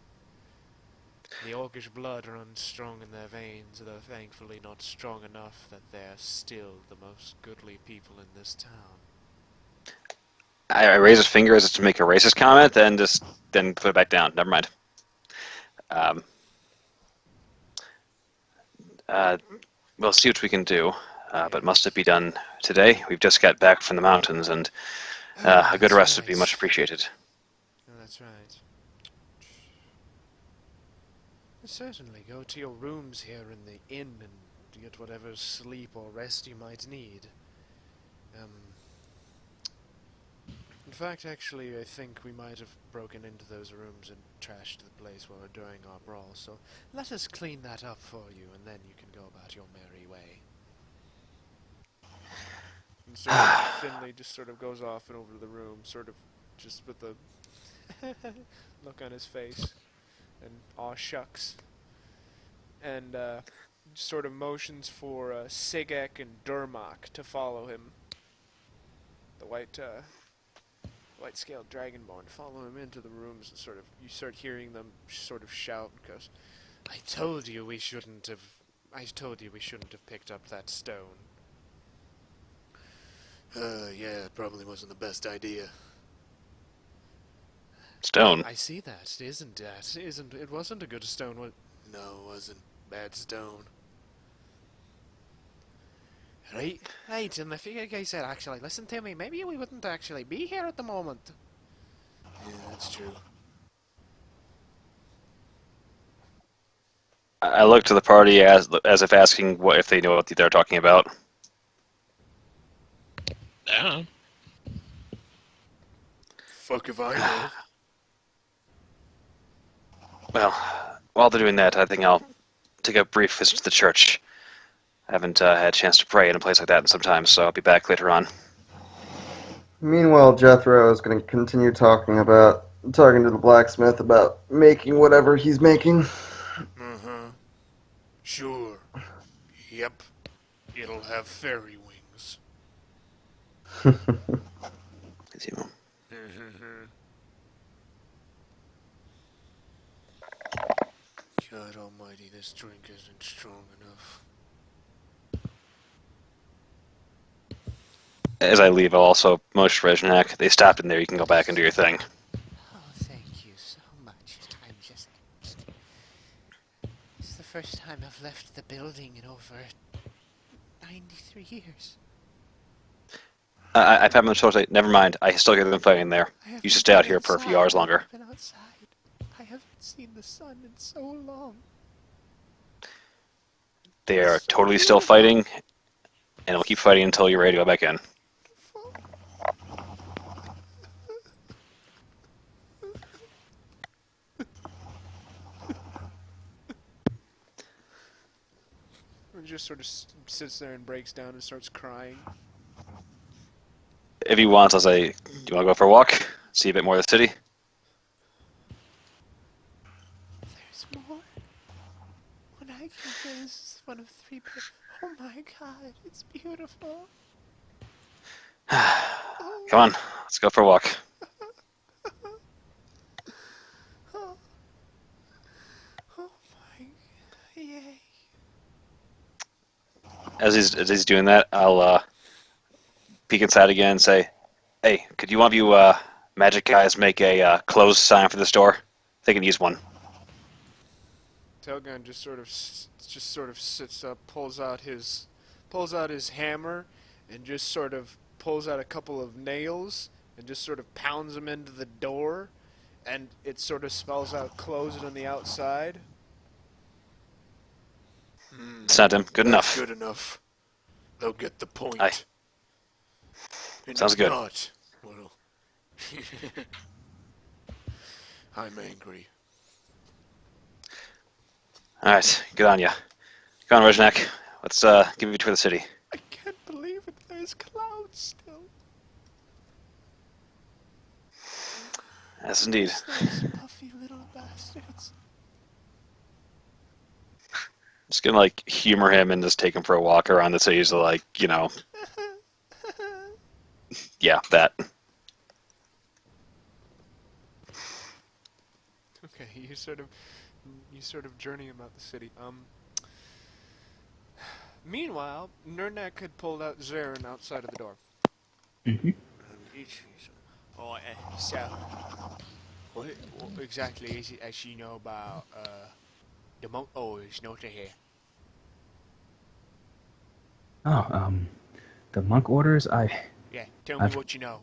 The Orcish blood runs strong in their veins, though thankfully not strong enough that they're still the most goodly people in this town. I raise his finger as if to make a racist comment, then put it back down. Never mind. We'll see what we can do, but must it be done today? We've just got back from the mountains, and a good That's rest would right. be much appreciated. Oh, that's right. Certainly, go to your rooms here in the inn and get whatever sleep or rest you might need. In fact, actually, I think we might have broken into those rooms and trashed the place while during our brawl, so let us clean that up for you, and then you can go about your merry way. And sort of Finley just sort of goes off and over to the room, sort of just with the look on his face, and aw shucks, and sort of motions for Sigek and Durmok to follow him. The white-scaled dragonborn follow him into the rooms, and sort of you start hearing them sort of shout because I told you we shouldn't have picked up that stone. Yeah, it probably wasn't the best idea. Stone. I see that. It wasn't a good stone. No, it wasn't. Bad stone. Right, and the figure guy said, actually, listen to me, maybe we wouldn't actually be here at the moment. Yeah, that's true. I look to the party as if asking what if they know what they're talking about. Yeah. Fuck if I know. Well, while they're doing that, I think I'll take a brief visit to the church. I haven't had a chance to pray in a place like that in some time, so I'll be back later on. Meanwhile, Jethro is going to continue talking to the blacksmith about making whatever he's making. Uh-huh. Sure. Yep. It'll have fairy wings. God almighty, this drink isn't strong enough. As I leave, I'll also motion Reznak. They stopped in there. You can go back and do your thing. Oh, thank you so much. It's the first time I've left the building in over 93 years. I pat him on the shoulder. Say, never mind. I still hear them fighting there. I haven't You should stay out been here for a few outside. hours longer. I've been outside. I haven't seen the sun in so long. They are totally still fighting, and we'll keep fighting until you're ready to go back in. He just sort of sits there and breaks down and starts crying. If he wants, I'll say, do you want to go for a walk? See a bit more of the city? There's more. When I came here, this is one of 3 Oh my god, it's beautiful. Come on, let's go for a walk. Oh my, yay. As he's doing that, I'll peek inside again and say, hey, could you one of you magic guys make a close sign for this door? They can use one. Telgon just sort of sits up, pulls out his hammer, and just sort of pulls out a couple of nails and just sort of pounds them into the door, and it sort of spells out "close it" on the outside. Sent him. Good enough. Good enough. They'll get the point. Aye. And Sounds if good. Not, well, I'm angry. All right, good on ya. Come on, Reznak. Let's give you a tour of the city. I can't believe it, there's clouds still. Yes, indeed. Those puffy little bastards. Just gonna like humor him and just take him for a walk around the city. So like, you know, yeah, that. Okay, you sort of journey about the city. Meanwhile, Nurnak had pulled out Zarin outside of the door. Mm-hmm. Oh, so what exactly is it as you know about the monk? Oh, it's not here. Oh, the monk orders. Yeah, tell me I've- what you know.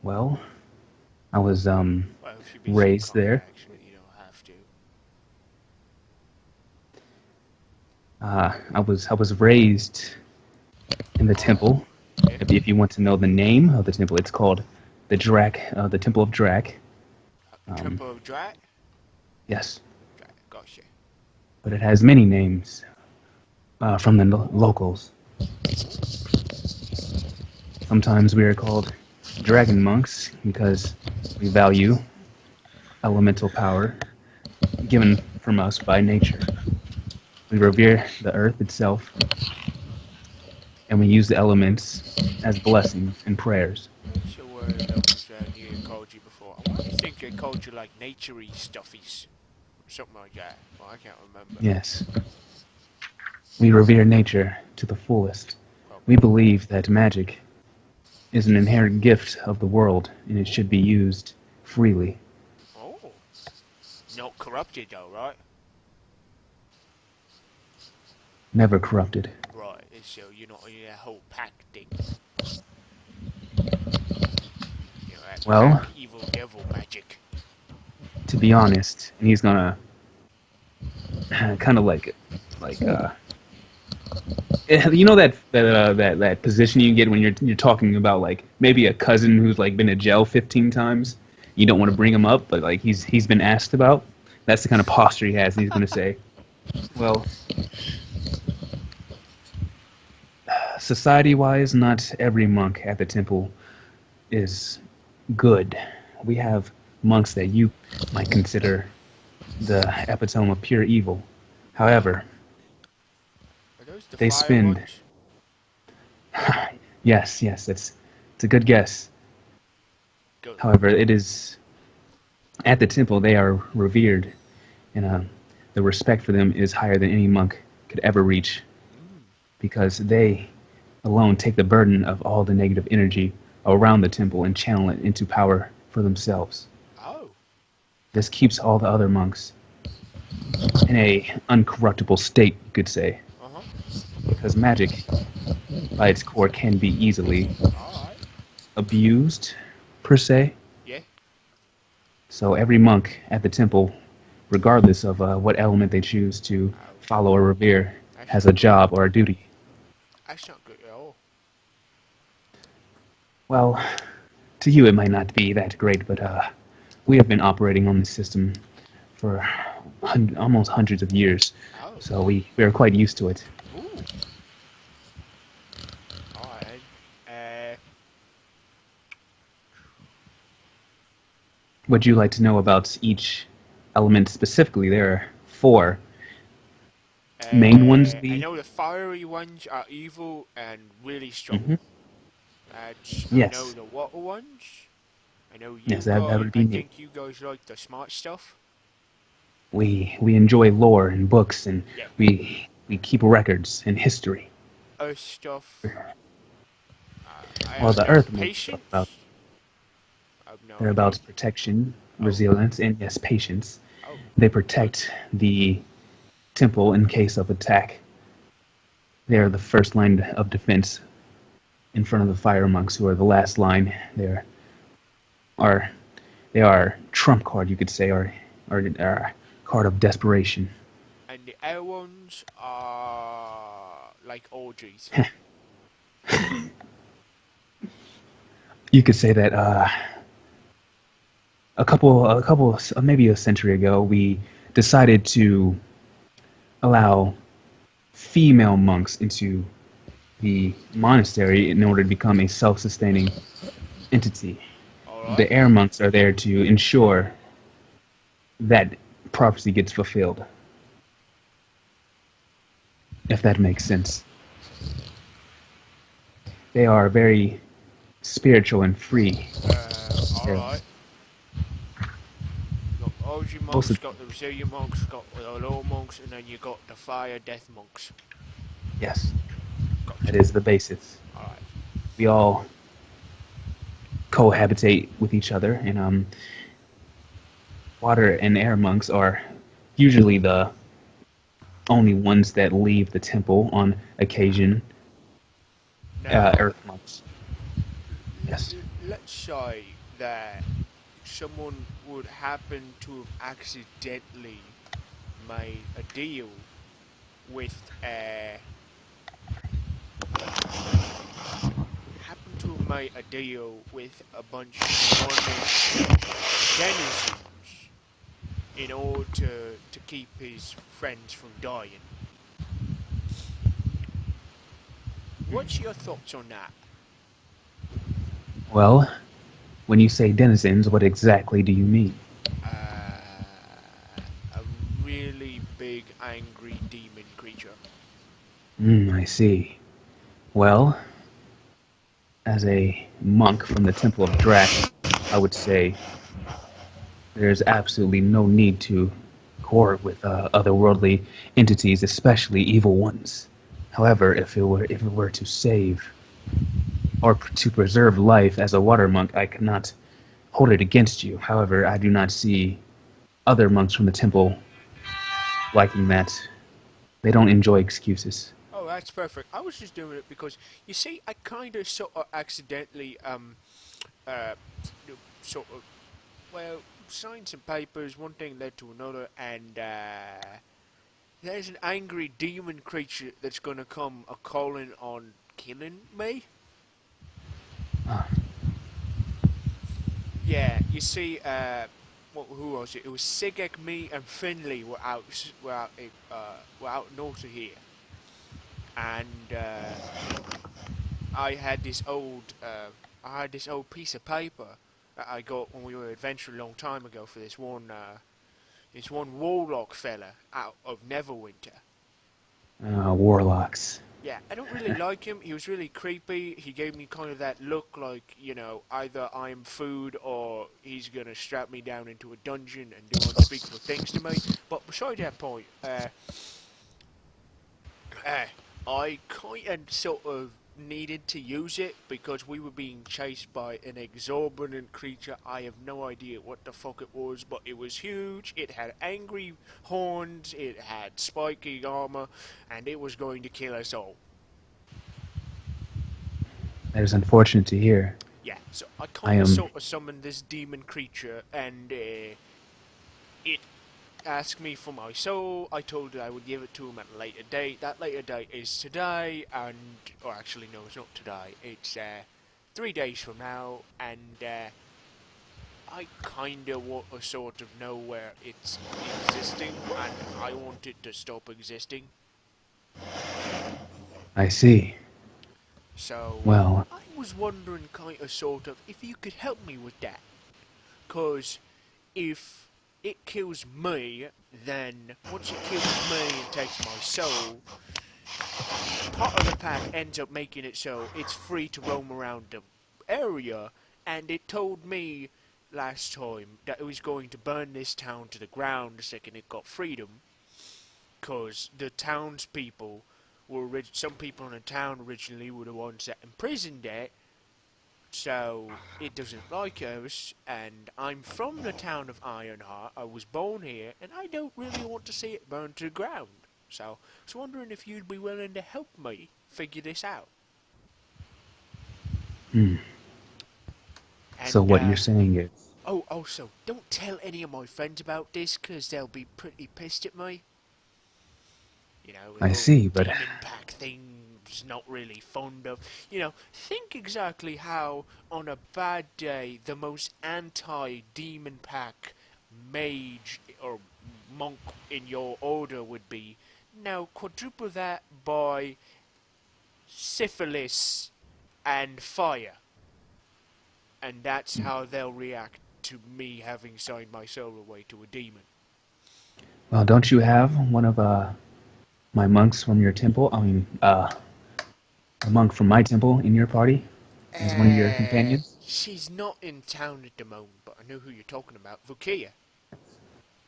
Well, I was Well, if you'd be so raised kind, there. Actually, you don't have to. I was raised in the temple. If you want to know the name of the temple, it's called the the Temple of Drak. Temple of Drat? Yes, Drat, gotcha. but it has many names from the locals. Sometimes we are called dragon monks because we value elemental power given from us by nature. We revere the earth itself, and we use the elements as blessings and prayers. So that was here called you before. I want to think they called you like nature-y stuffies. Something like that. Well, I can't remember. Yes. We revere nature to the fullest. We believe that magic is an inherent gift of the world, and it should be used freely. Oh. Not corrupted though, right? Never corrupted. Right, so you're not in that whole pack thing. You know, that Well- pack evil devil magic. To be honest, and he's gonna kind of you know that position you get when you're talking about like maybe a cousin who's like been to jail 15 times. You don't want to bring him up, but like he's been asked about. That's the kind of posture he has, and he's gonna say, "Well, society-wise, not every monk at the temple is good. We have monks that you might consider the epitome of pure evil. However, Are those the They fire spend- ones? yes, it's a good guess. Good. However, it is at the temple they are revered, and the respect for them is higher than any monk could ever reach, because they alone take the burden of all the negative energy around the temple and channel it into power for themselves. Oh. This keeps all the other monks in a uncorruptible state, you could say. Uh-huh. because magic, by its core, can be easily Alright. abused, per se. Yeah. So every monk at the temple, regardless of what element they choose to follow or revere, has a job or a duty. That's not good at all. Well, to you it might not be that great, but we have been operating on this system for almost hundreds of years, Oh. so we are quite used to it. Ooh. Alright. Would you like to know about each element specifically? There are 4. Main ones I be- know the fiery ones are evil and really strong. Mhm. I Yes. know the water ones. I know you Yes, guys. that would be I me. think you guys like the smart stuff. We enjoy lore and books, and Yeah. we keep records and history. Earth stuff. I Well, the have no earth ones are patience. about- I have no They're idea. about protection, Oh. resilience, and yes, patience. Oh. They protect the temple in case of attack. They are the first line of defense in front of the fire monks, who are the last line. They are trump card, you could say, or card of desperation. And the air ones are like orgies. You could say that maybe a century ago, we decided to allow female monks into the monastery in order to become a self-sustaining entity. Alright. The air monks are there to ensure that prophecy gets fulfilled. If that makes sense. They are very spiritual and free. Alright. Got orgy monks, Also- got the resilient monks, got the law monks, and then you got the fire death monks. Yes, Gotcha. that is the basis. Alright. We all cohabitate with each other, and water and air monks are usually the only ones that leave the temple on occasion. Now, Earth monks. Yes. let's say that someone would happen to have accidentally made a deal with a bunch of Nordic denizens in order to keep his friends from dying. What's your thoughts on that? Well, when you say denizens, what exactly do you mean? A really big, angry demon creature. I see. Well, as a monk from the Temple of Drac, I would say there's absolutely no need to court with otherworldly entities, especially evil ones. However, if it were to save or to preserve life as a water monk, I cannot hold it against you. However, I do not see other monks from the temple liking that. They don't enjoy excuses. Oh, that's perfect. I was just doing it because, you see, I kind of sort of accidentally, sort of, well, signed some papers, one thing led to another, and, there's an angry demon creature that's gonna come a-calling on killing me. Ah. Yeah, you see, who was it? It was Sigek, me, and Finley were out north of here, and I had this old piece of paper that I got when we were adventuring a long time ago for this one warlock fella out of Neverwinter. Warlocks. Yeah, I don't really like him. He was really creepy. He gave me kind of that look like, you know, either I'm food or he's going to strap me down into a dungeon and do unspeakable things to me. But beside that point, I kind of sort of needed to use it because we were being chased by an exorbitant creature. I have no idea what the fuck it was, but it was huge. It had angry horns, it had spiky armor, and it was going to kill us all. That is unfortunate to hear. Yeah, so I I kind of am- sort of summoned this demon creature, and it asked me for my soul. I told it I would give it to him at a later date. That later date is today, or actually no, it's not today. It's 3 days from now, and I kind of want to sort of know where it's existing, and I want it to stop existing. I see. So Well, I was wondering, kind of, sort of, if you could help me with that. 'Cause if it kills me, then once it kills me and takes my soul, part of the pack ends up making it so it's free to roam around the area, and it told me last time that it was going to burn this town to the ground the second it got freedom, 'cause the townspeople were some people in the town originally were the ones that imprisoned it, so it doesn't like us, and I'm from the town of Ironheart. I was born here, and I don't really want to see it burn to the ground. So I was wondering if you'd be willing to help me figure this out. hmm. And, So what you're saying is, Oh, also, don't tell any of my friends about this, 'cause they'll be pretty pissed at me. You know, the I whole see, but- demon pack thing's not really fond of. You know, think exactly how, on a bad day, the most anti-demon pack mage or monk in your order would be. Now, quadruple that by syphilis and fire. And that's how they'll react to me having signed my soul away to a demon. well, don't you have one of my monks from your temple? I mean, a monk from my temple in your party as one of your companions? She's not in town at the moment, but I know who you're talking about. Vukia.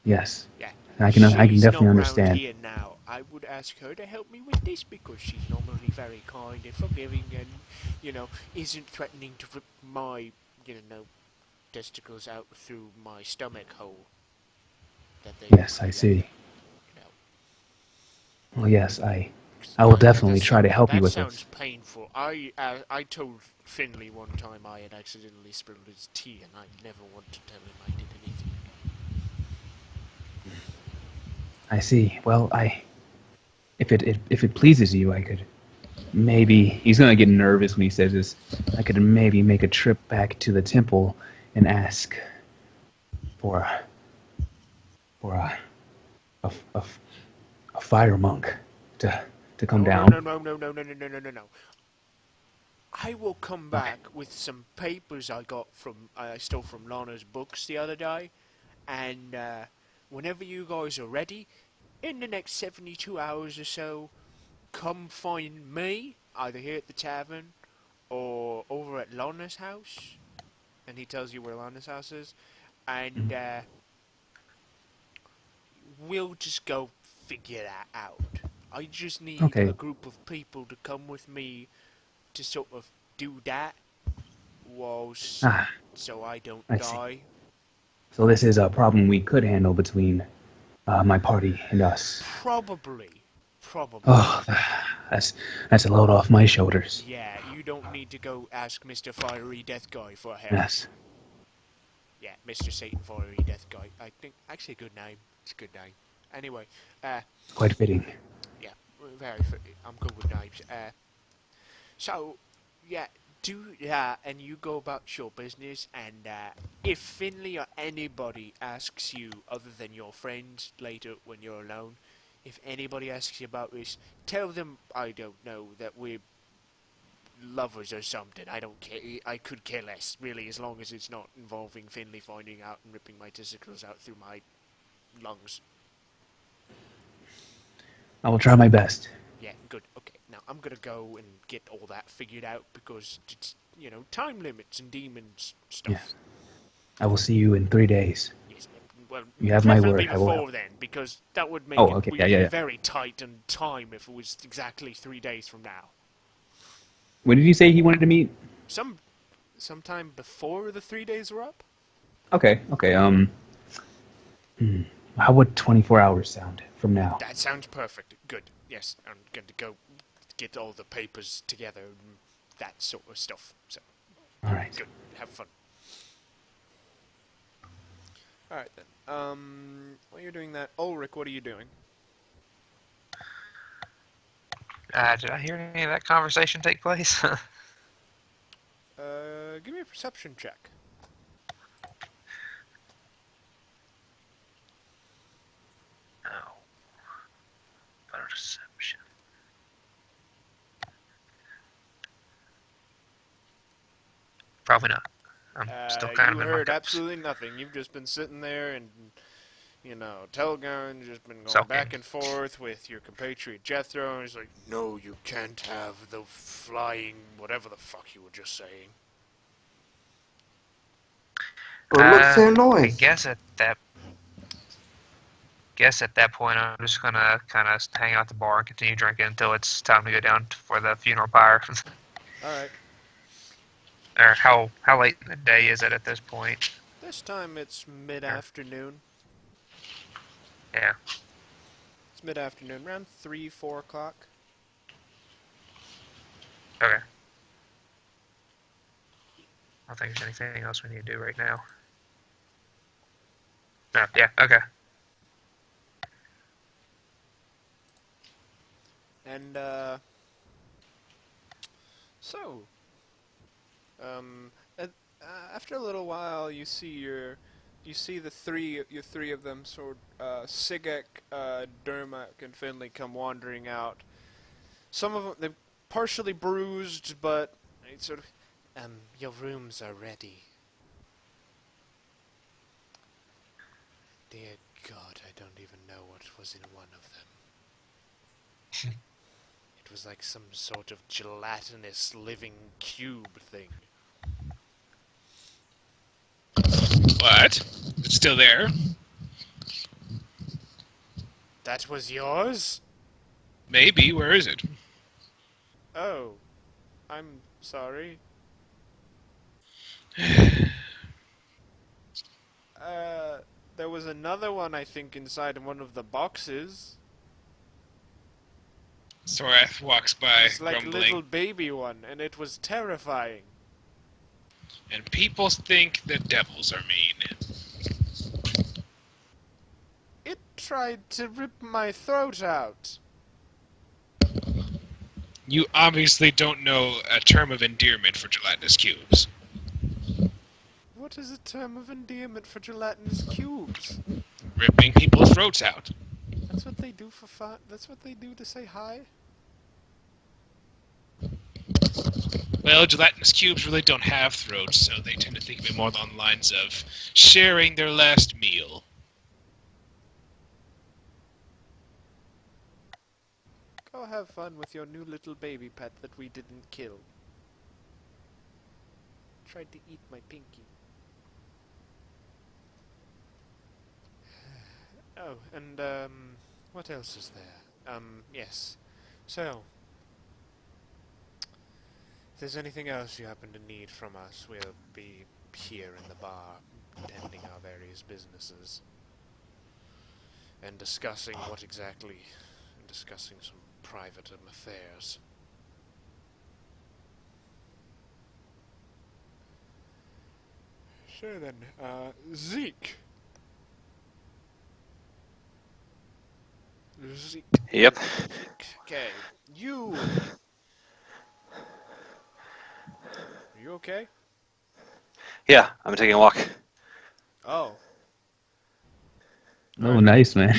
Yes. Yeah. I can She's definitely not understand. Around here now. I would ask her to help me with this because she's normally very kind and forgiving and, isn't threatening to rip my, testicles out through my stomach hole. That they Yes, I see. You know. Well, yes, I will definitely That try to help you that with sounds this. painful. I told Finley one time I had accidentally spilled his tea, and I never want to tell him I did anything again. I see. Well, if it pleases you, I could maybe. He's gonna get nervous when he says this. I could maybe make a trip back to the temple and ask for a fire monk to come down. No. I will come back with some papers I stole from Lana's books the other day, and whenever you guys are ready, in the next 72 hours or so, come find me, either here at the tavern or over at Lana's house, and he tells you where Lana's house is, and we'll just go figure that out. I just need Okay. a group of people to come with me to sort of do that, whilst so I don't I see. die. So this is a problem we could handle between my party and us. Probably. Oh, that's a load off my shoulders. Yeah, you don't need to go ask Mr. Fiery Death Guy for help. Yes. Yeah, Mr. Satan Fiery Death Guy. I think, actually a good name. It's a good name. Anyway, Quite fitting. yeah, I'm good with names. So, yeah, do that, and you go about your business, and if Finley or anybody asks you, other than your friends, later when you're alone, if anybody asks you about this, tell them, I don't know, that we're lovers or something. I don't care. I could care less, really, as long as it's not involving Finley finding out and ripping my testicles out through my lungs. I will try my best. Yeah, good. Okay, now I'm gonna go and get all that figured out because it's, time limits and demons stuff. Yes. I will see you in 3 days. Yes, well, You have my preferably word, I will before help. then, because that would make Oh, it okay, yeah. very tight on time if it was exactly 3 days from now. When did you say he wanted to meet? Sometime before the 3 days were up. Okay. How would 24 hours sound from now? That sounds perfect. Good. Yes, I'm going to go get all the papers together and that sort of stuff. So, All right. good. Have fun. All right then. While you're doing that, Ulrich, what are you doing? Did I hear any of that conversation take place? Give me a perception check. No. Perception. Probably not. I'm still kind of You in my heard cups. absolutely nothing. You've just been sitting there and, Telgun's just been going Sulking. back and forth with your compatriot Jethro, and he's like, No, you can't have the flying whatever the fuck you were just saying. Or it looks so I noise. guess at that point, I'm just gonna kind of hang out at the bar and continue drinking until it's time to go down for the funeral pyre. alright. Or how late in the day is it at this point? This time it's mid-afternoon. Yeah. It's mid-afternoon, around 3, 4 o'clock. Okay. I don't think there's anything else we need to do right now. No. Yeah. Okay. And, after a little while, you see the three of them, Sigek, Dermak, and Finley come wandering out. Some of them, they're partially bruised, but it's sort of, your rooms are ready. Dear God, I don't even know what was in one of them. It was like some sort of gelatinous living cube thing. What? It's still there? That was yours? Maybe. Where is it? Oh, I'm sorry. There was another one, I think, inside one of the boxes. Sorath walks by, It's like a grumbling. little baby one, and it was terrifying. And people think that devils are mean. It tried to rip my throat out. You obviously don't know a term of endearment for gelatinous cubes. What is a term of endearment for gelatinous cubes? Ripping people's throats out. That's what they do for fun. That's what they do to say hi. Well, gelatinous cubes really don't have throats, so they tend to think of it more along the lines of sharing their last meal. Go have fun with your new little baby pet that we didn't kill. Tried to eat my pinky. Oh, and, what else is there? Yes. So, if there's anything else you happen to need from us, we'll be here in the bar, tending our various businesses. And discussing some private affairs. Sure then, Zeke. Zeke. Yep. Okay, you. Are you okay? Yeah, I'm taking a walk. Oh. Oh, nice, man.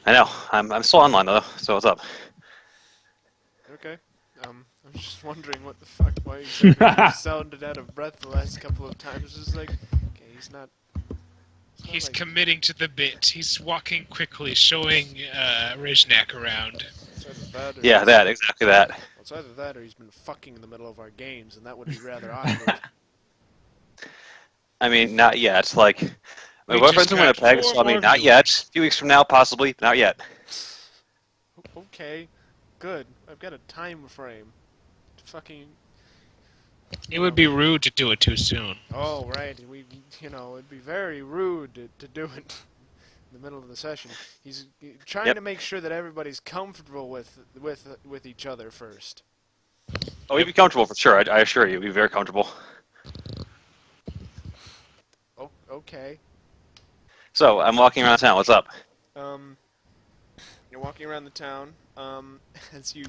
I know. I'm still online though. So what's up? Okay. I'm just wondering what the fuck, why you sounded out of breath the last couple of times. It's like, okay, he's not He's like, committing to the bit. He's walking quickly, showing Rizhnak around. it's either that or Yeah, that exactly that. well, it's either that or he's been fucking in the middle of our games, and that would be rather awkward. I mean, not yet. Like, my We boyfriend's just in got Winnipeg, 4 so I mean, more not viewers. yet. A few weeks from now, possibly, but not yet. Okay, good. I've got a time frame to fucking. It would be rude to do it too soon. Oh, right. It'd be very rude to do it in the middle of the session. He's trying Yep. to make sure that everybody's comfortable with each other first. Oh, you'd be comfortable for sure. I assure you, you'd be very comfortable. Oh, okay. So, I'm walking around town. What's up? You're walking around the town. As you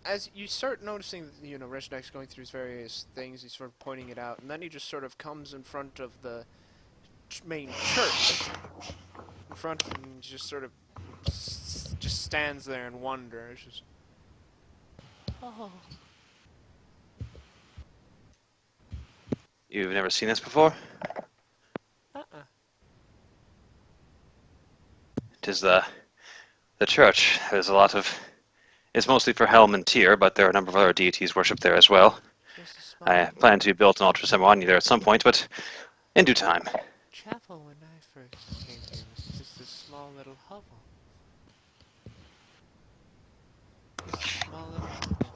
as you start noticing, Reshnek's going through his various things. He's sort of pointing it out, and then he just sort of comes in front of the main church, in front, and just sort of just stands there and wonders. Just, oh. You've never seen this before? Uh-uh. It is the church. There's a lot of. It's mostly for Helm and Tyr, but there are a number of other deities worshipped there as well. Just a small I plan to build an altar ceremony there at some point, but in due time. chapel when I first came here was just a small little hovel. Just a small little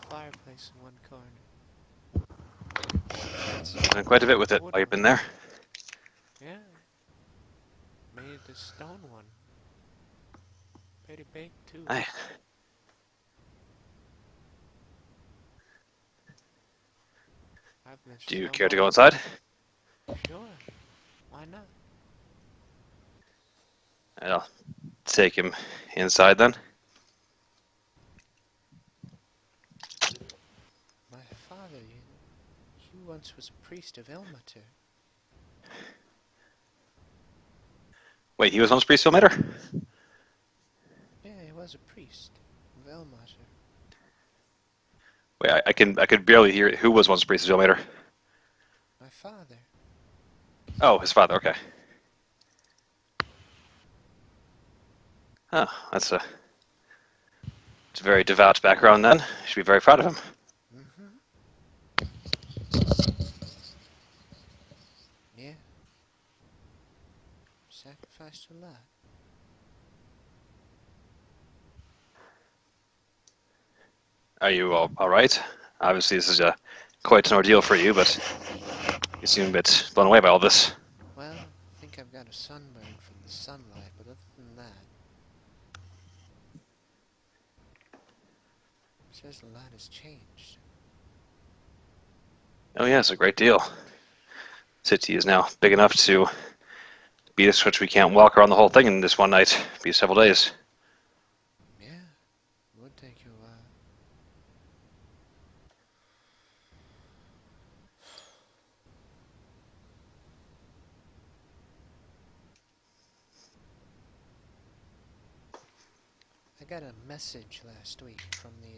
fireplace in one corner. That's I've done quite a bit with it while you've been there. Yeah. Made a stone one. Pretty big too. Aye. I've been Do you so care to go long. inside? Sure. Why not? I'll take him inside then. My father, he once was a priest of Ilmater. Wait, he was once priest Ilmater? Yeah, he was a priest of Ilmater. Wait, I could barely hear who was once priest of Ilmater. My father. Oh, his father. Okay. Oh, it's a very devout background then. You should be very proud of him. Mm-hmm. Yeah. Sacrificed a lot. Are you all right? Obviously, this is quite an ordeal for you, but you seem a bit blown away by all this. Well, I think I've got a sunburn from the sunlight, but other than that, says a lot has changed. Oh yes, a great deal. City is now big enough to be this much we can't walk around the whole thing in this one night. Be several days. Yeah, it would take you a while. I got a message last week from the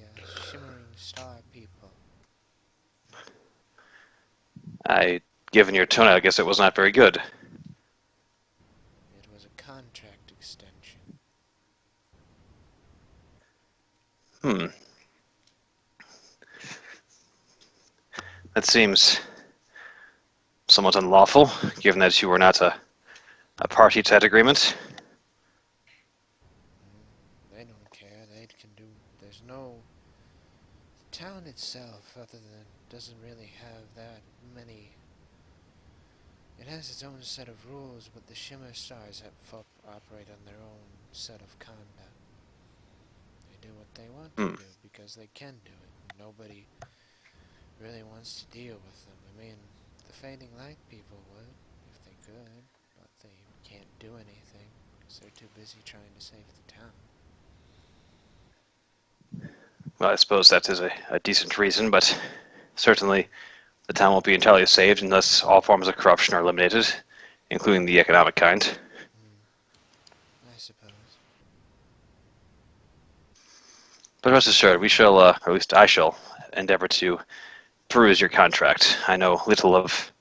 Shimmering Star people. Given your tone, I guess it was not very good. It was a contract extension. Hmm. That seems somewhat unlawful, given that you were not a party to that agreement. They don't care. They can do. There's no. The town itself, other than, doesn't really have that many. It has its own set of rules, but the Shimmer Stars operate on their own set of conduct. They do what they want to do because they can do it. Nobody really wants to deal with them. I mean, the Fading Light people would if they could, but they can't do anything because they're too busy trying to save the town. Well, I suppose that is a decent reason, but certainly the town won't be entirely saved unless all forms of corruption are eliminated, including the economic kind. I suppose. But rest assured, we shall, or at least I shall, endeavor to peruse your contract. I know little of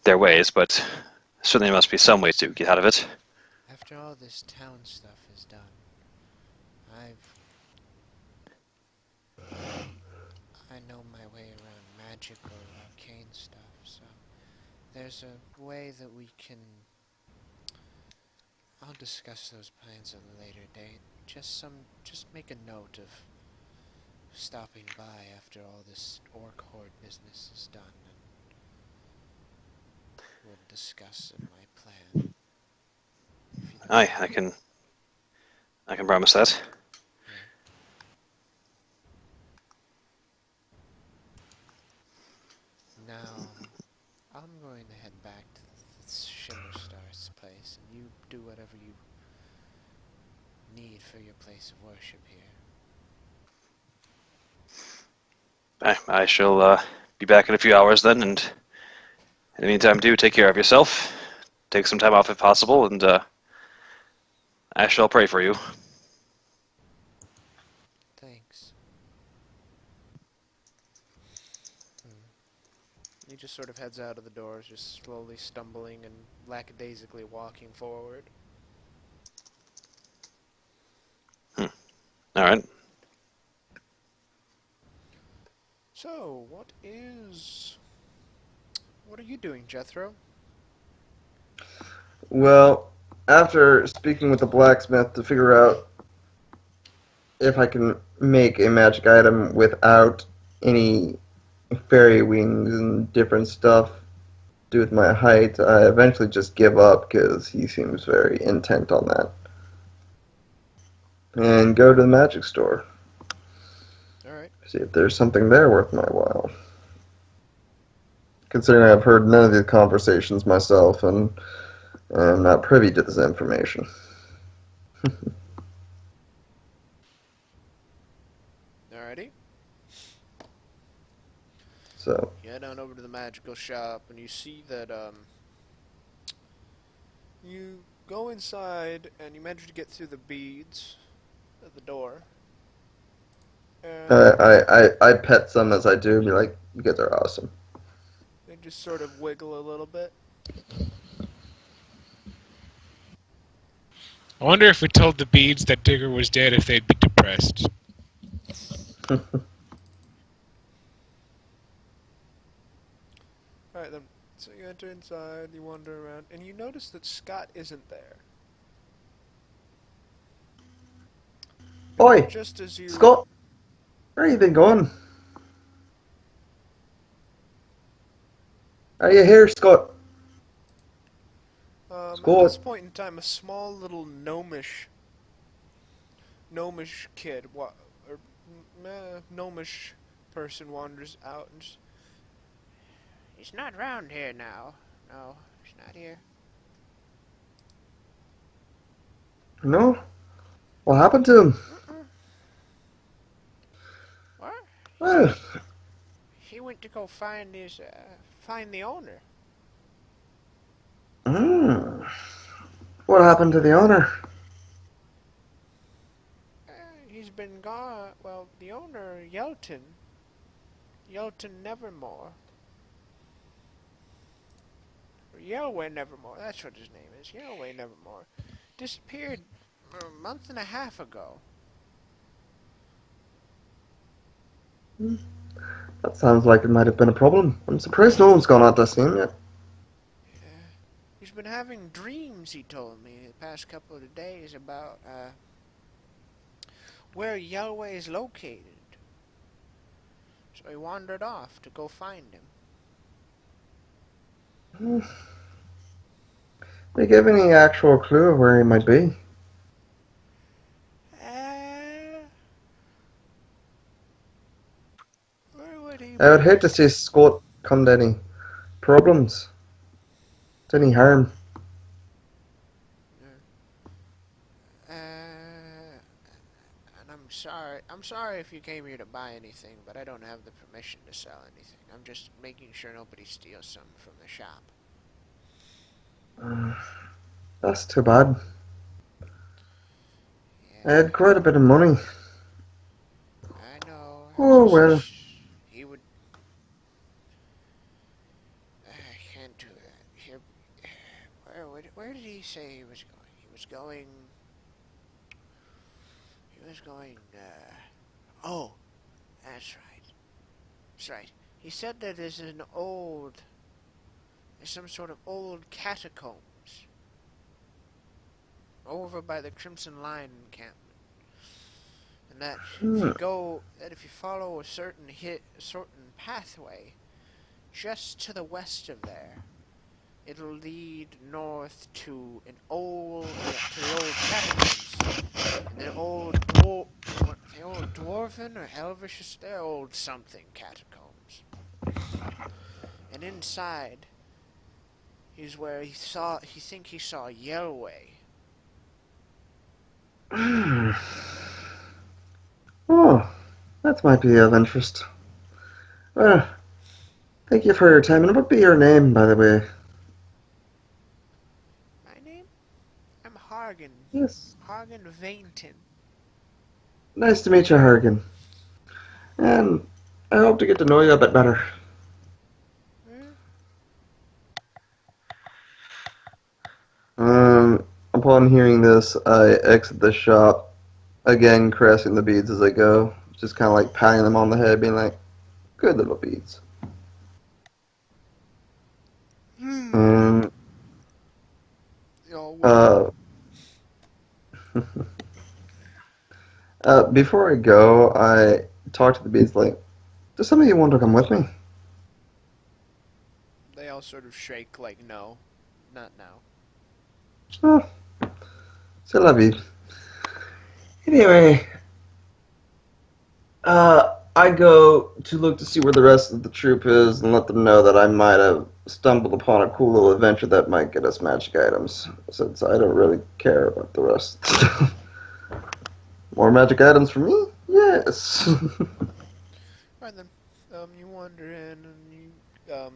their ways, but certainly there must be some way to get out of it. After all this town stuff is done, I know my way around magical arcane stuff, so there's a way that we can. I'll discuss those plans at a later date. just make a note of stopping by after all this orc horde business is done, and we'll discuss my plan. If you don't Aye, mind. I can promise that. Now, I'm going to head back to Shimmerstar's place, and you do whatever you need for your place of worship here. Aye, I shall be back in a few hours then, and in the meantime, do take care of yourself. Take some time off if possible, and I shall pray for you. Thanks. He just sort of heads out of the doors, just slowly stumbling and lackadaisically walking forward. All right. So, what are you doing, Jethro? Well, after speaking with the blacksmith to figure out if I can make a magic item without any fairy wings and different stuff to do with my height, I eventually just give up because he seems very intent on that. And go to the magic store. Alright. See if there's something there worth my while. Considering I've heard none of these conversations myself and I'm not privy to this information. Alrighty. So, You head on over to the magical shop, and you see that, you go inside, and you manage to get through the beads at the door. And I pet some as I do, be like, you guys are awesome. they just sort of wiggle a little bit. I wonder if we told the beads that Digger was dead, if they'd be depressed. Alright then, so you enter inside, you wander around, and you notice that Scott isn't there. Oi, Just as you... Scott, where you been going? Are you here, Scott? At Scott. this point in time, a small little gnomish kid, gnomish person wanders out and just, he's not around here now. No, he's not here. No? What happened to him? What? Well, He went to go find find the owner. what happened to the owner? He's been gone. Well, the owner, Yelton Nevermore. Or Yelway Nevermore, that's what his name is. Yelway Nevermore. Disappeared a month and a half ago. That sounds like it might have been a problem. I'm surprised no one's gone out to see him yet. He's been having dreams, he told me, the past couple of days about, where Yelway is located. So he wandered off to go find him. Did you give any actual clue of where he might be? Where would he I would be? hate to see Scott come to any problems, to any harm. And I'm sorry if you came here to buy anything, but I don't have the permission to sell anything. I'm just making sure nobody steals something from the shop. That's too bad. I Yeah, had quite a bit of money. I know. Oh, well. He would... I can't do that. Here, where did he say he was going? He was going, oh, that's right. That's right. He said that there's some sort of old catacombs over by the Crimson Lion encampment. And that if you follow a certain pathway, just to the west of there, it'll lead north to the old catacombs. And the old dwarven or elvish, they're old something catacombs. And inside is where he saw Yelway. Oh, that might be of interest. Well, thank you for your time. And what be your name, by the way? My name? I'm Hargan. Yes. Hargan Vainton. Nice to meet you, Hargan. And I hope to get to know you a bit better. Upon hearing this, I exit the shop, again caressing the beads as I go, just kind of like patting them on the head, being like, good little beads. Before I go, I talk to the beads like, does some of you want to come with me? They all sort of shake like, no, not now. Oh, c'est la vie. Anyway, I go to look to see where the rest of the troop is and let them know that I might have stumbled upon a cool little adventure that might get us magic items, since I don't really care about the rest. More magic items for me? Yes. Right then, you wander in and you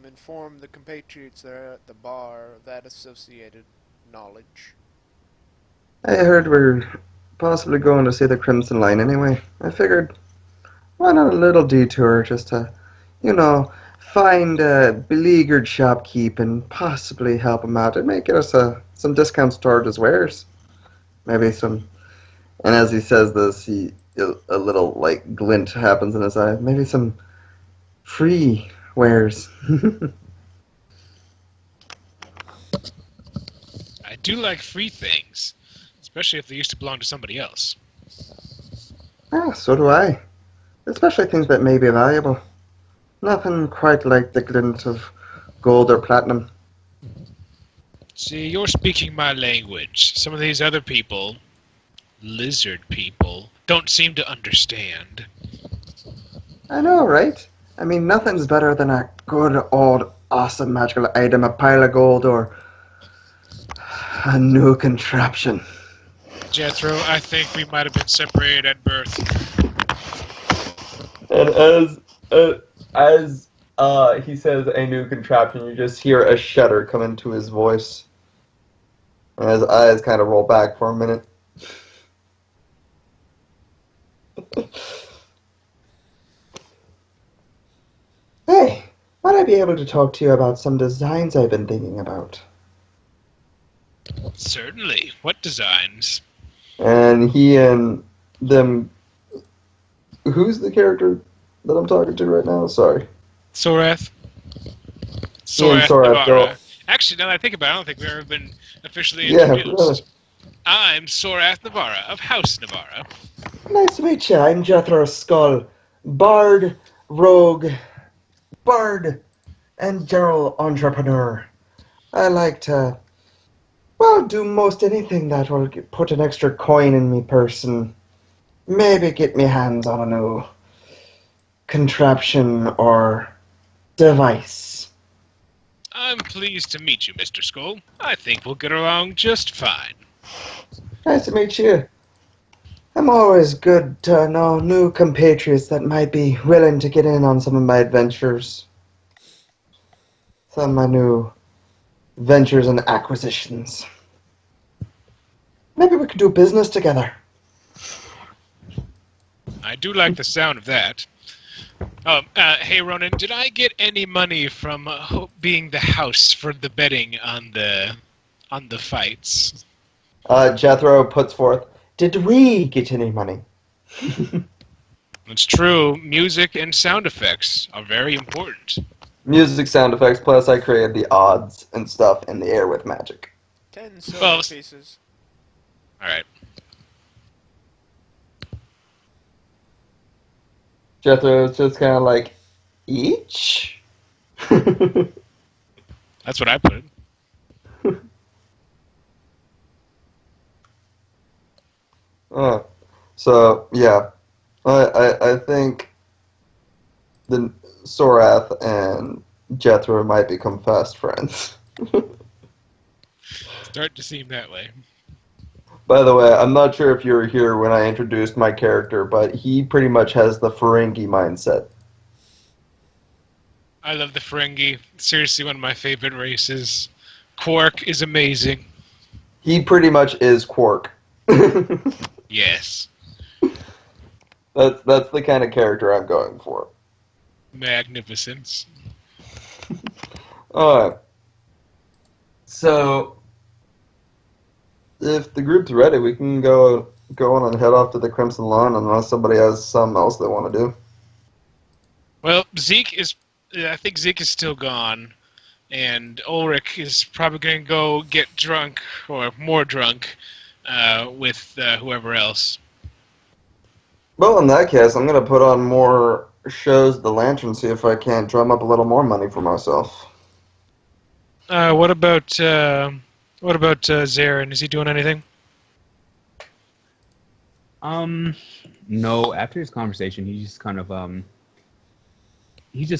inform the compatriots there at the bar of that associated knowledge. I heard we're possibly going to see the Crimson Line anyway. I figured, why not a little detour just to, find a beleaguered shopkeep and possibly help him out. It may get us some discounts toward his wares. Maybe some, and as he says this, a little, glint happens in his eye. Maybe some free wares. I do like free things, especially if they used to belong to somebody else. Ah, so do I. Especially things that may be valuable. Nothing quite like the glint of gold or platinum. See, you're speaking my language. Some of these other people, lizard people, don't seem to understand. I know, right? I mean, nothing's better than a good old awesome magical item, a pile of gold, or a new contraption. Jethro, I think we might have been separated at birth. And as he says a new contraption, you just hear a shudder come into his voice. And his eyes kind of roll back for a minute. Hey, might I be able to talk to you about some designs I've been thinking about? Certainly. What designs? And he and them... Who's the character that I'm talking to right now? Sorry. Sorath. Sorath Navarra. Actually, now that I think about it, I don't think we've ever been officially introduced. Yeah, really. I'm Sorath Navarra of House Navarra. Nice to meet you. I'm Jethro Skull. Bard, rogue, and general entrepreneur. I like to, do most anything that will put an extra coin in me purse and maybe get me hands on a new contraption or device. I'm pleased to meet you, Mr. Skull. I think we'll get along just fine. Nice to meet you. I'm always good to know new compatriots that might be willing to get in on some of my adventures. Some of my new ventures and acquisitions. Maybe we could do business together. I do like the sound of that. Hey Ronan, did I get any money from being the house for the betting on the fights? Jethro puts forth, did we get any money? It's true. Music and sound effects are very important. Music, sound effects, plus I created the odds and stuff in the air with magic. 10 silver pieces. Alright. Jethro's just kind of like, each? That's what I put. So, yeah. I think the Sorath and Jethro might become fast friends. Start to seem that way. By the way, I'm not sure if you were here when I introduced my character, but he pretty much has the Ferengi mindset. I love the Ferengi. Seriously, one of my favorite races. Quark is amazing. He pretty much is Quark. Yes. That's the kind of character I'm going for. Magnificence. Alright. So, if the group's ready, we can go on and head off to the Crimson Lawn unless somebody has something else they want to do. Well, I think Zeke is still gone, and Ulrich is probably going to go get drunk, or more drunk, with whoever else. Well, in that case, I'm going to put on more shows at the Lantern, see if I can't drum up a little more money for myself. What about Zarin? Is he doing anything? No. After his conversation, he's just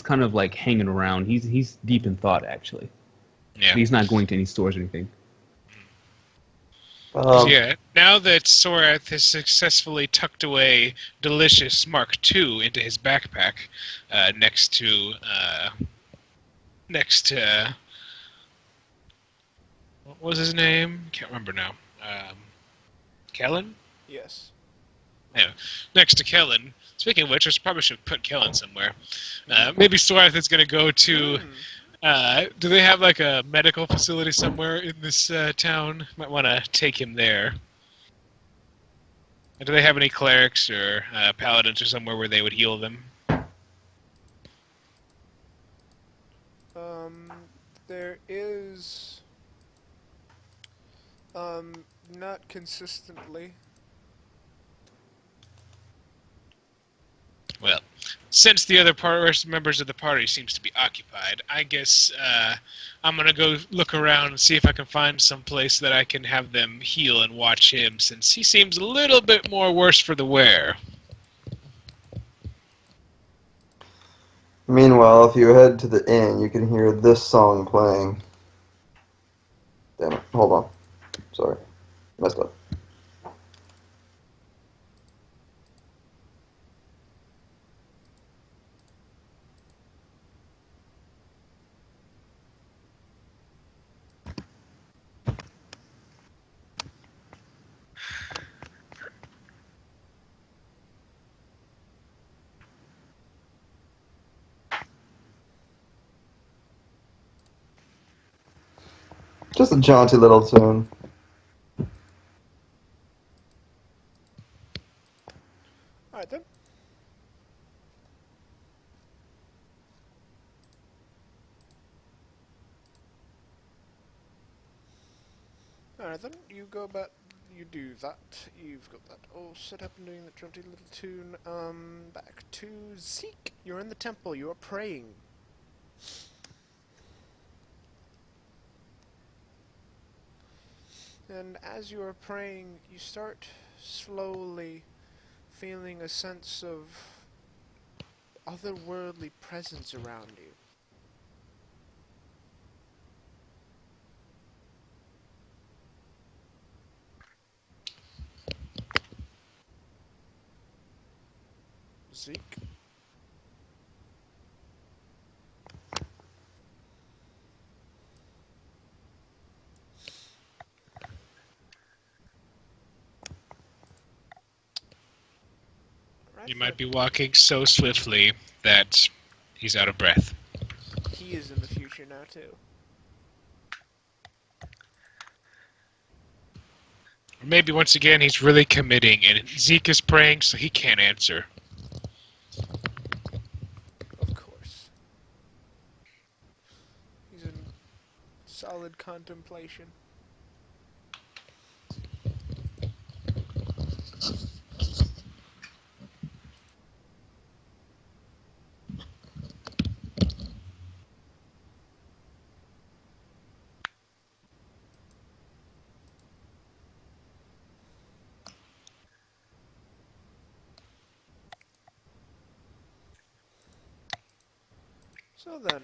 kind of like hanging around. He's deep in thought, actually. Yeah. He's not going to any stores or anything. Yeah. Now that Sorath has successfully tucked away Delicious Mark II into his backpack, next to what was his name? Can't remember now. Kellen? Yes. Anyway, next to Kellen. Speaking of which, I probably should put Kellen somewhere. Maybe Sorath is going to go to... do they have like a medical facility somewhere in this town? Might want to take him there. And do they have any clerics or paladins or somewhere where they would heal them? There is... not consistently. Well, since the other members of the party seems to be occupied, I guess I'm gonna go look around and see if I can find some place that I can have them heal and watch him, since he seems a little bit more worse for the wear. Meanwhile, if you head to the inn, you can hear this song playing. Damn it. Hold on. Sorry. Messed up. Just a jaunty little tune. Alright then. Alright then, you go about, you do that. You've got that all set up and doing that jaunty little tune. Back to Zeke. You're in the temple, you are praying. And as you are praying, you start slowly feeling a sense of otherworldly presence around you. Zeke? He might be walking so swiftly that he's out of breath. He is in the future now, too. Or maybe once again he's really committing and Zeke is praying so he can't answer. Of course. He's in solid contemplation. So then,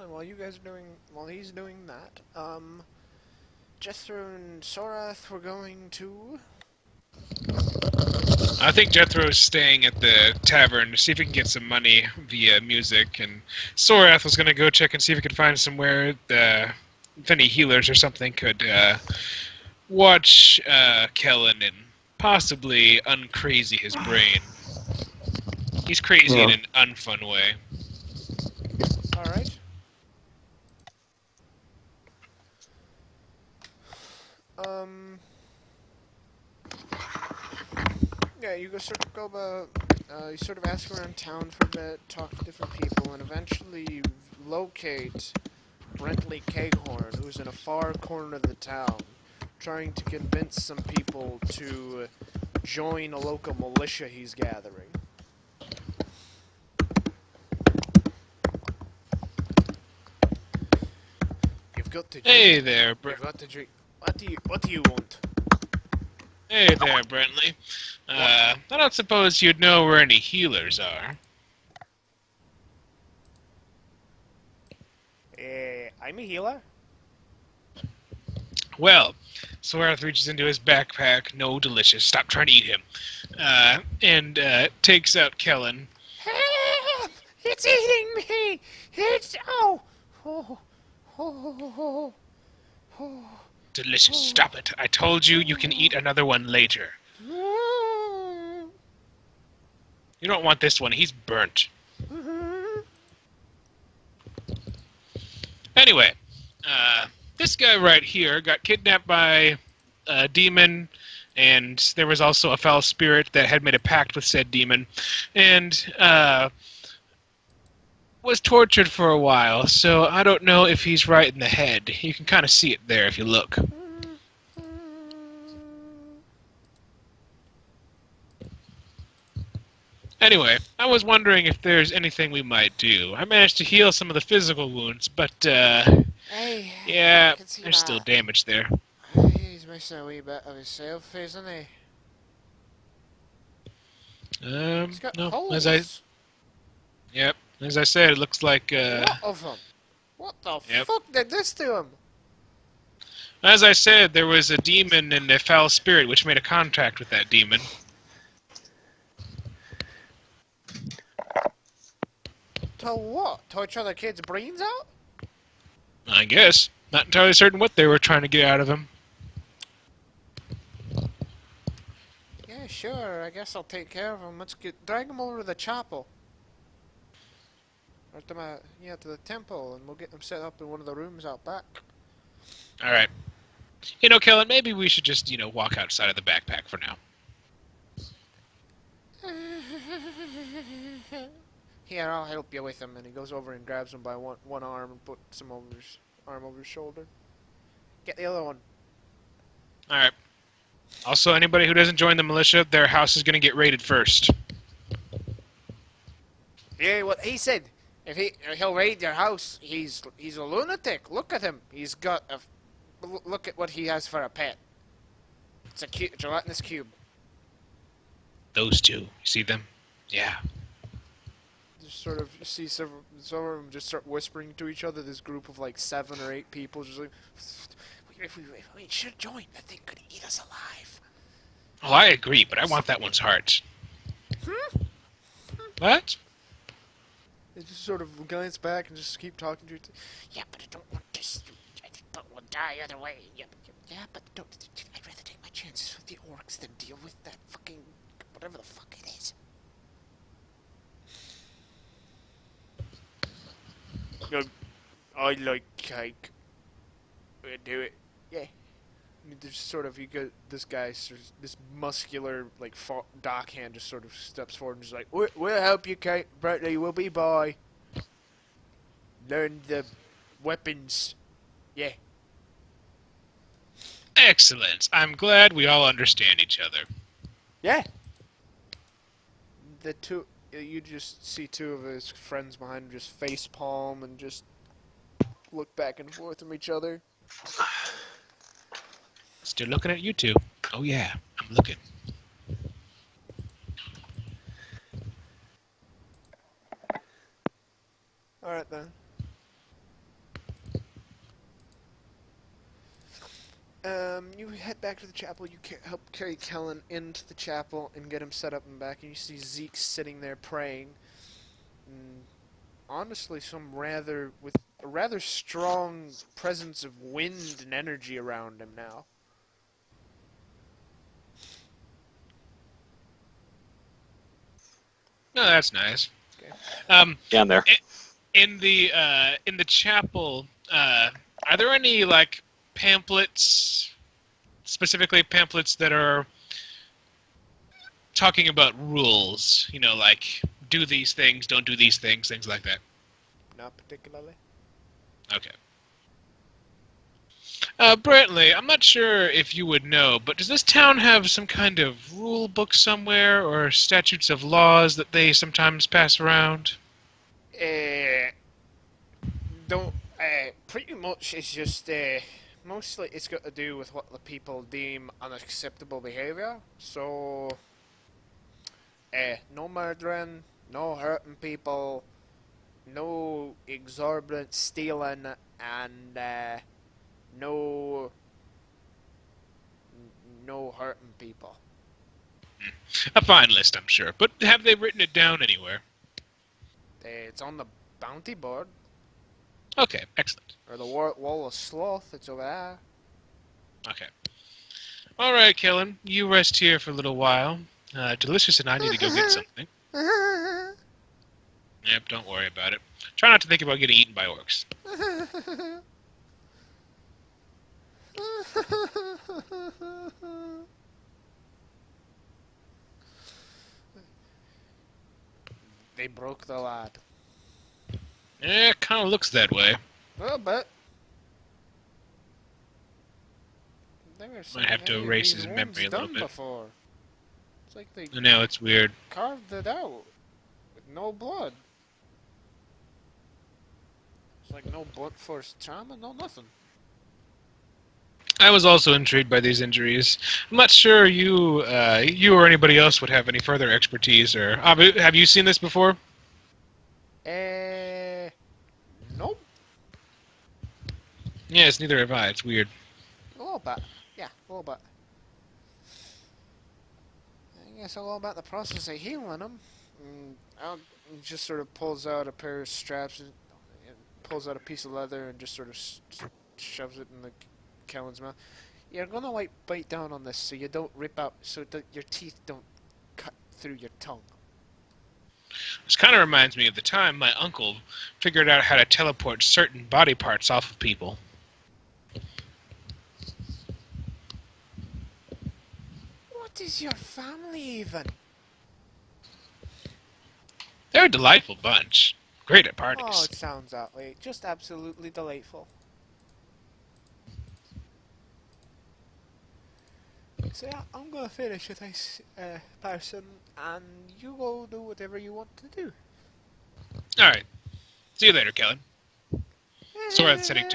while he's doing that, Jethro and Sorath were going to. I think Jethro's staying at the tavern to see if he can get some money via music, and Sorath was going to go check and see if he could find somewhere if any healers or something could watch Kellen and possibly uncrazy his brain. He's crazy in an unfun way. All right. Yeah, you you sort of ask around town for a bit, talk to different people, and eventually you locate Brentley Keghorn, who's in a far corner of the town, trying to convince some people to join a local militia he's gathering. You've got to drink. Hey there, You've got to drink. What do you want? Hey there, Brentley. I don't suppose you'd know where any healers are. I'm a healer. Well, Sorath reaches into his backpack, no delicious, stop trying to eat him, and takes out Kellen. Help! It's eating me! Delicious, stop it. I told you you can eat another one later. You don't want this one, he's burnt. Anyway, this guy right here got kidnapped by a demon, and there was also a foul spirit that had made a pact with said demon, and was tortured for a while, so I don't know if he's right in the head. You can kind of see it there if you look. Anyway, I was wondering if there's anything we might do. I managed to heal some of the physical wounds, but, Hey, yeah, I can see there's still that. damage there. He's missing a wee bit of himself, isn't he? He's got No, holes. as I said, it looks like, What of them? What the Yep. fuck did this to him? as I said, there was a demon and a foul spirit which made a contract with that demon. To what? To each other kids' brains out? I guess. Not entirely certain what they were trying to get out of him. Yeah, sure. I guess I'll take care of him. Drag him over to the chapel. Or to the temple, and we'll get them set up in one of the rooms out back. Alright. You know, Kellen, maybe we should just, walk outside of the backpack for now. Here, I'll help you with him. And he goes over and grabs him by one arm and puts him over his arm over his shoulder. Get the other one. Alright. Also, anybody who doesn't join the militia, their house is going to get raided first. Yeah, what he said. If he'll raid your house, he's a lunatic. Look at him. He's got look at what he has for a pet. It's a gelatinous cube. Those two. You see them? Yeah. Just sort of see some of them just start whispering to each other. This group of like 7 or 8 people just like, we should join. That thing could eat us alive. Oh, I agree, but I want that one's heart. What? They just sort of glance back and just keep talking to each other. Yeah, but I don't want this. But we'll die either way. Yeah, but don't. I'd rather take my chances with the orcs than deal with that fucking whatever the fuck it is. I like cake. We do it. Yeah. And there's sort of this guy, this muscular like dockhand, just sort of steps forward and just like, we'll help you, Kate. Bradley, we'll be by. Learn the weapons. Yeah. Excellent. I'm glad we all understand each other. Yeah. You just see 2 of his friends behind him just face palm and just look back and forth from each other. Still looking at you two. Oh yeah, I'm looking. Alright then. You head back to the chapel. You help carry Kellen into the chapel and get him set up and back. And you see Zeke sitting there praying. And honestly, with a rather strong presence of wind and energy around him now. No, that's nice. Okay. Yeah, I'm there. In the chapel, are there any like pamphlets, specifically pamphlets that are talking about rules? You know, like do these things, don't do these things, things like that. Not particularly. Okay. Brantley, I'm not sure if you would know, but does this town have some kind of rule book somewhere or statutes of laws that they sometimes pass around? Don't. Pretty much it's just. Mostly it's got to do with what the people deem unacceptable behavior. So. No murdering, no hurting people, no exorbitant stealing, and no hurting people. A fine list, I'm sure. But have they written it down anywhere? It's on the bounty board, Okay, excellent. or the wall of sloth. It's over there. Okay. All right, Kellen, you rest here for a little while. Delicious and I need to go get something. Yep, don't worry about it. Try not to think about getting eaten by orcs. They broke the lad. Eh, it kind of looks that way. A little bit. They were Might have to saying, "Hey, erase these his wounds memory a little done bit. Before. It's like they I know, it's weird. carved it out with no blood. It's like no blunt force trauma, no nothing. I was also intrigued by these injuries. I'm not sure you or anybody else would have any further expertise, or have you seen this before? Nope. Yes, neither have I. It's weird. A little bit. Yeah, a little bit. I guess all about the process of healing them. He just sort of pulls out a pair of straps and pulls out a piece of leather and just sort of shoves it in the Kellen's mouth. You're gonna bite down on this so you don't rip out, so that your teeth don't cut through your tongue. This kind of reminds me of the time my uncle figured out how to teleport certain body parts off of people. What is your family even? They're a delightful bunch. Great at Oh, parties. it sounds that way. Just absolutely delightful. So yeah, I'm gonna finish with this person, and you go do whatever you want to do. Alright. See you later, Kellen. Sorath's heading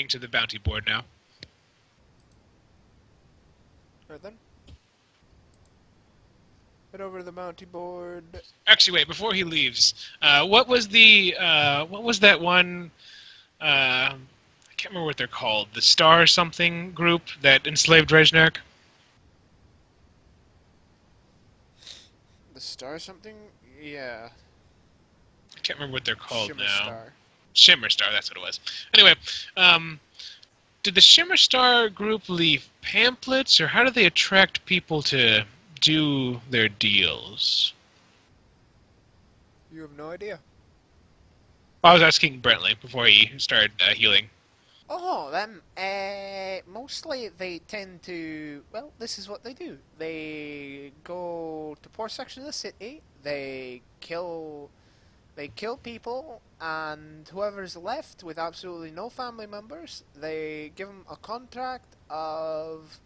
to the bounty board now. Right then. Head over to the bounty board. Actually, wait, before he leaves, what was that one, I can't remember what they're called, the Star something group that enslaved Reznak? The star something? Yeah. I can't remember what they're called Shimmer now. Star. Shimmer Star, that's what it was. Anyway, did the Shimmer Star group leave pamphlets, or how do they attract people to do their deals? You have no idea. I was asking Brentley before he started healing. Oh, them. Mostly they tend to. Well, this is what they do. They go to poor sections of the city. They kill people, and whoever's left with absolutely no family members, they give them a contract of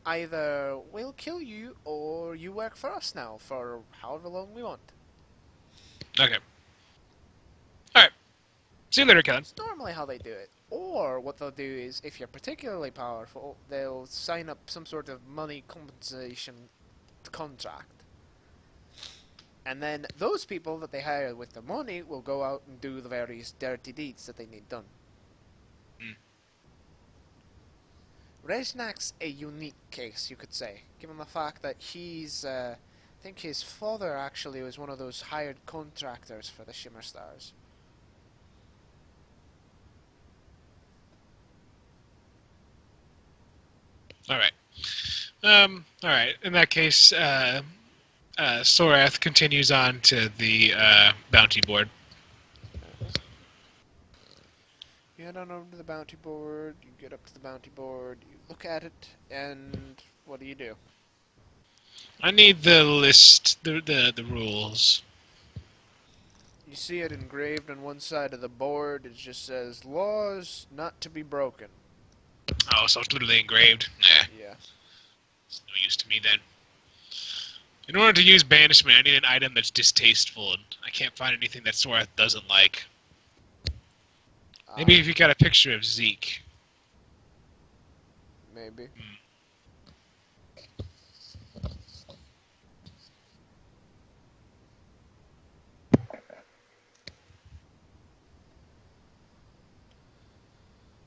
either we'll kill you or you work for us now for however long we want. Okay. Alright. See you later, Kellen. It's normally how they do it. Or what they'll do is, if you're particularly powerful, they'll sign up some sort of money compensation contract. And then those people that they hire with the money will go out and do the various dirty deeds that they need done. Hmm. Reznak's a unique case, you could say, given the fact that I think his father actually was one of those hired contractors for the Shimmer Stars. All right. All right. In that case, Sorath continues on to the bounty board. You head on over to the bounty board, you get up to the bounty board, you look at it, and what do? I need the list, the rules. You see it engraved on one side of the board, it just says, laws not to be broken. Oh, so it's literally engraved. Nah, Yeah. it's no use to me then. In order to use banishment, I need an item that's distasteful, and I can't find anything that Sorath doesn't like. Maybe if you got a picture of Zeke. Maybe.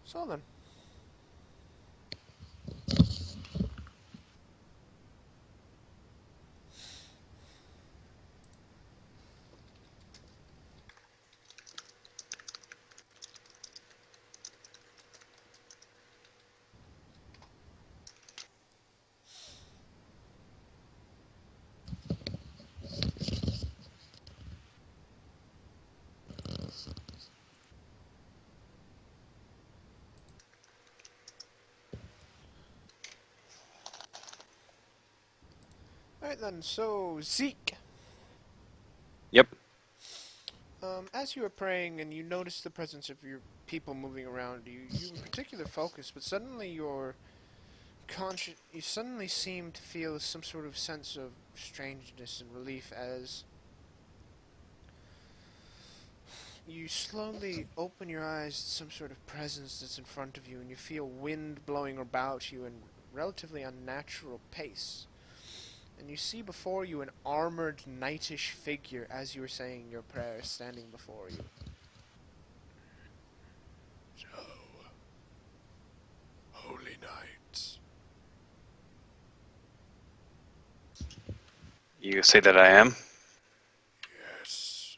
So then. Alright then, so Zeke. Yep. As you were praying and you noticed the presence of your people moving around you, you in particular focus, but suddenly you suddenly seem to feel some sort of sense of strangeness and relief as you slowly open your eyes to some sort of presence that's in front of you, and you feel wind blowing about you in relatively unnatural pace. And you see before you an armored knightish figure as you were saying your prayer standing before you. So, holy knights. You say that I am? Yes.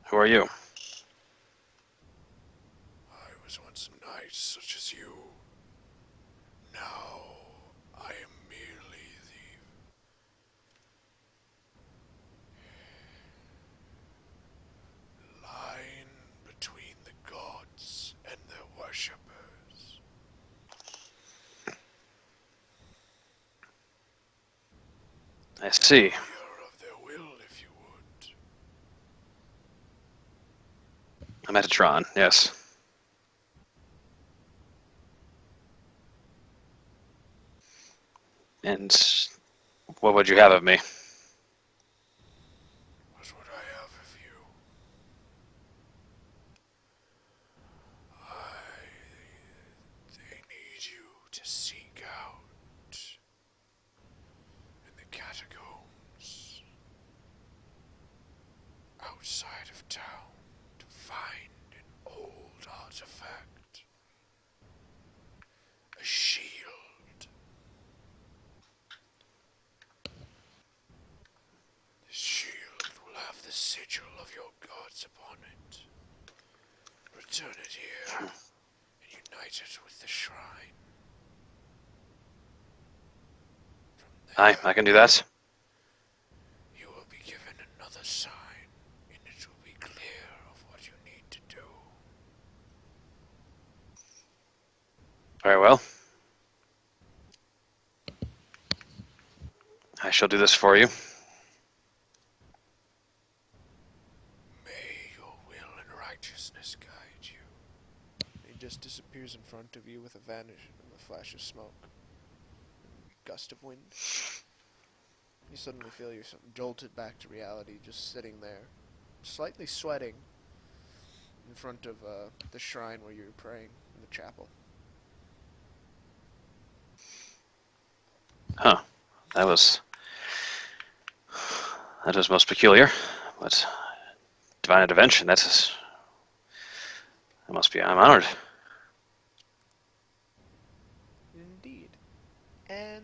Who are you? I was once a knight such as you. Now, I am merely the line between the gods and their worshippers. I see. Hear of their will, if you would. I'm Metatron, yes. And what would you have of me? What would I have of you? They need you to seek out in the catacombs outside of town to find an old artifact. A shield. This shield will have the sigil of your gods upon it. Return it here and unite it with the shrine. From Aye, there, I can do that. you will be given another sign, and it will be clear of what you need to do. Very well. I shall do this for you. May your will and righteousness guide you. He just disappears in front of you with a vanish and a flash of smoke. Gust of wind. You suddenly feel yourself jolted back to reality, just sitting there, slightly sweating, in front of the shrine where you were praying in the chapel. Huh. That was most peculiar, but divine intervention. That must be. I'm honored. Indeed. And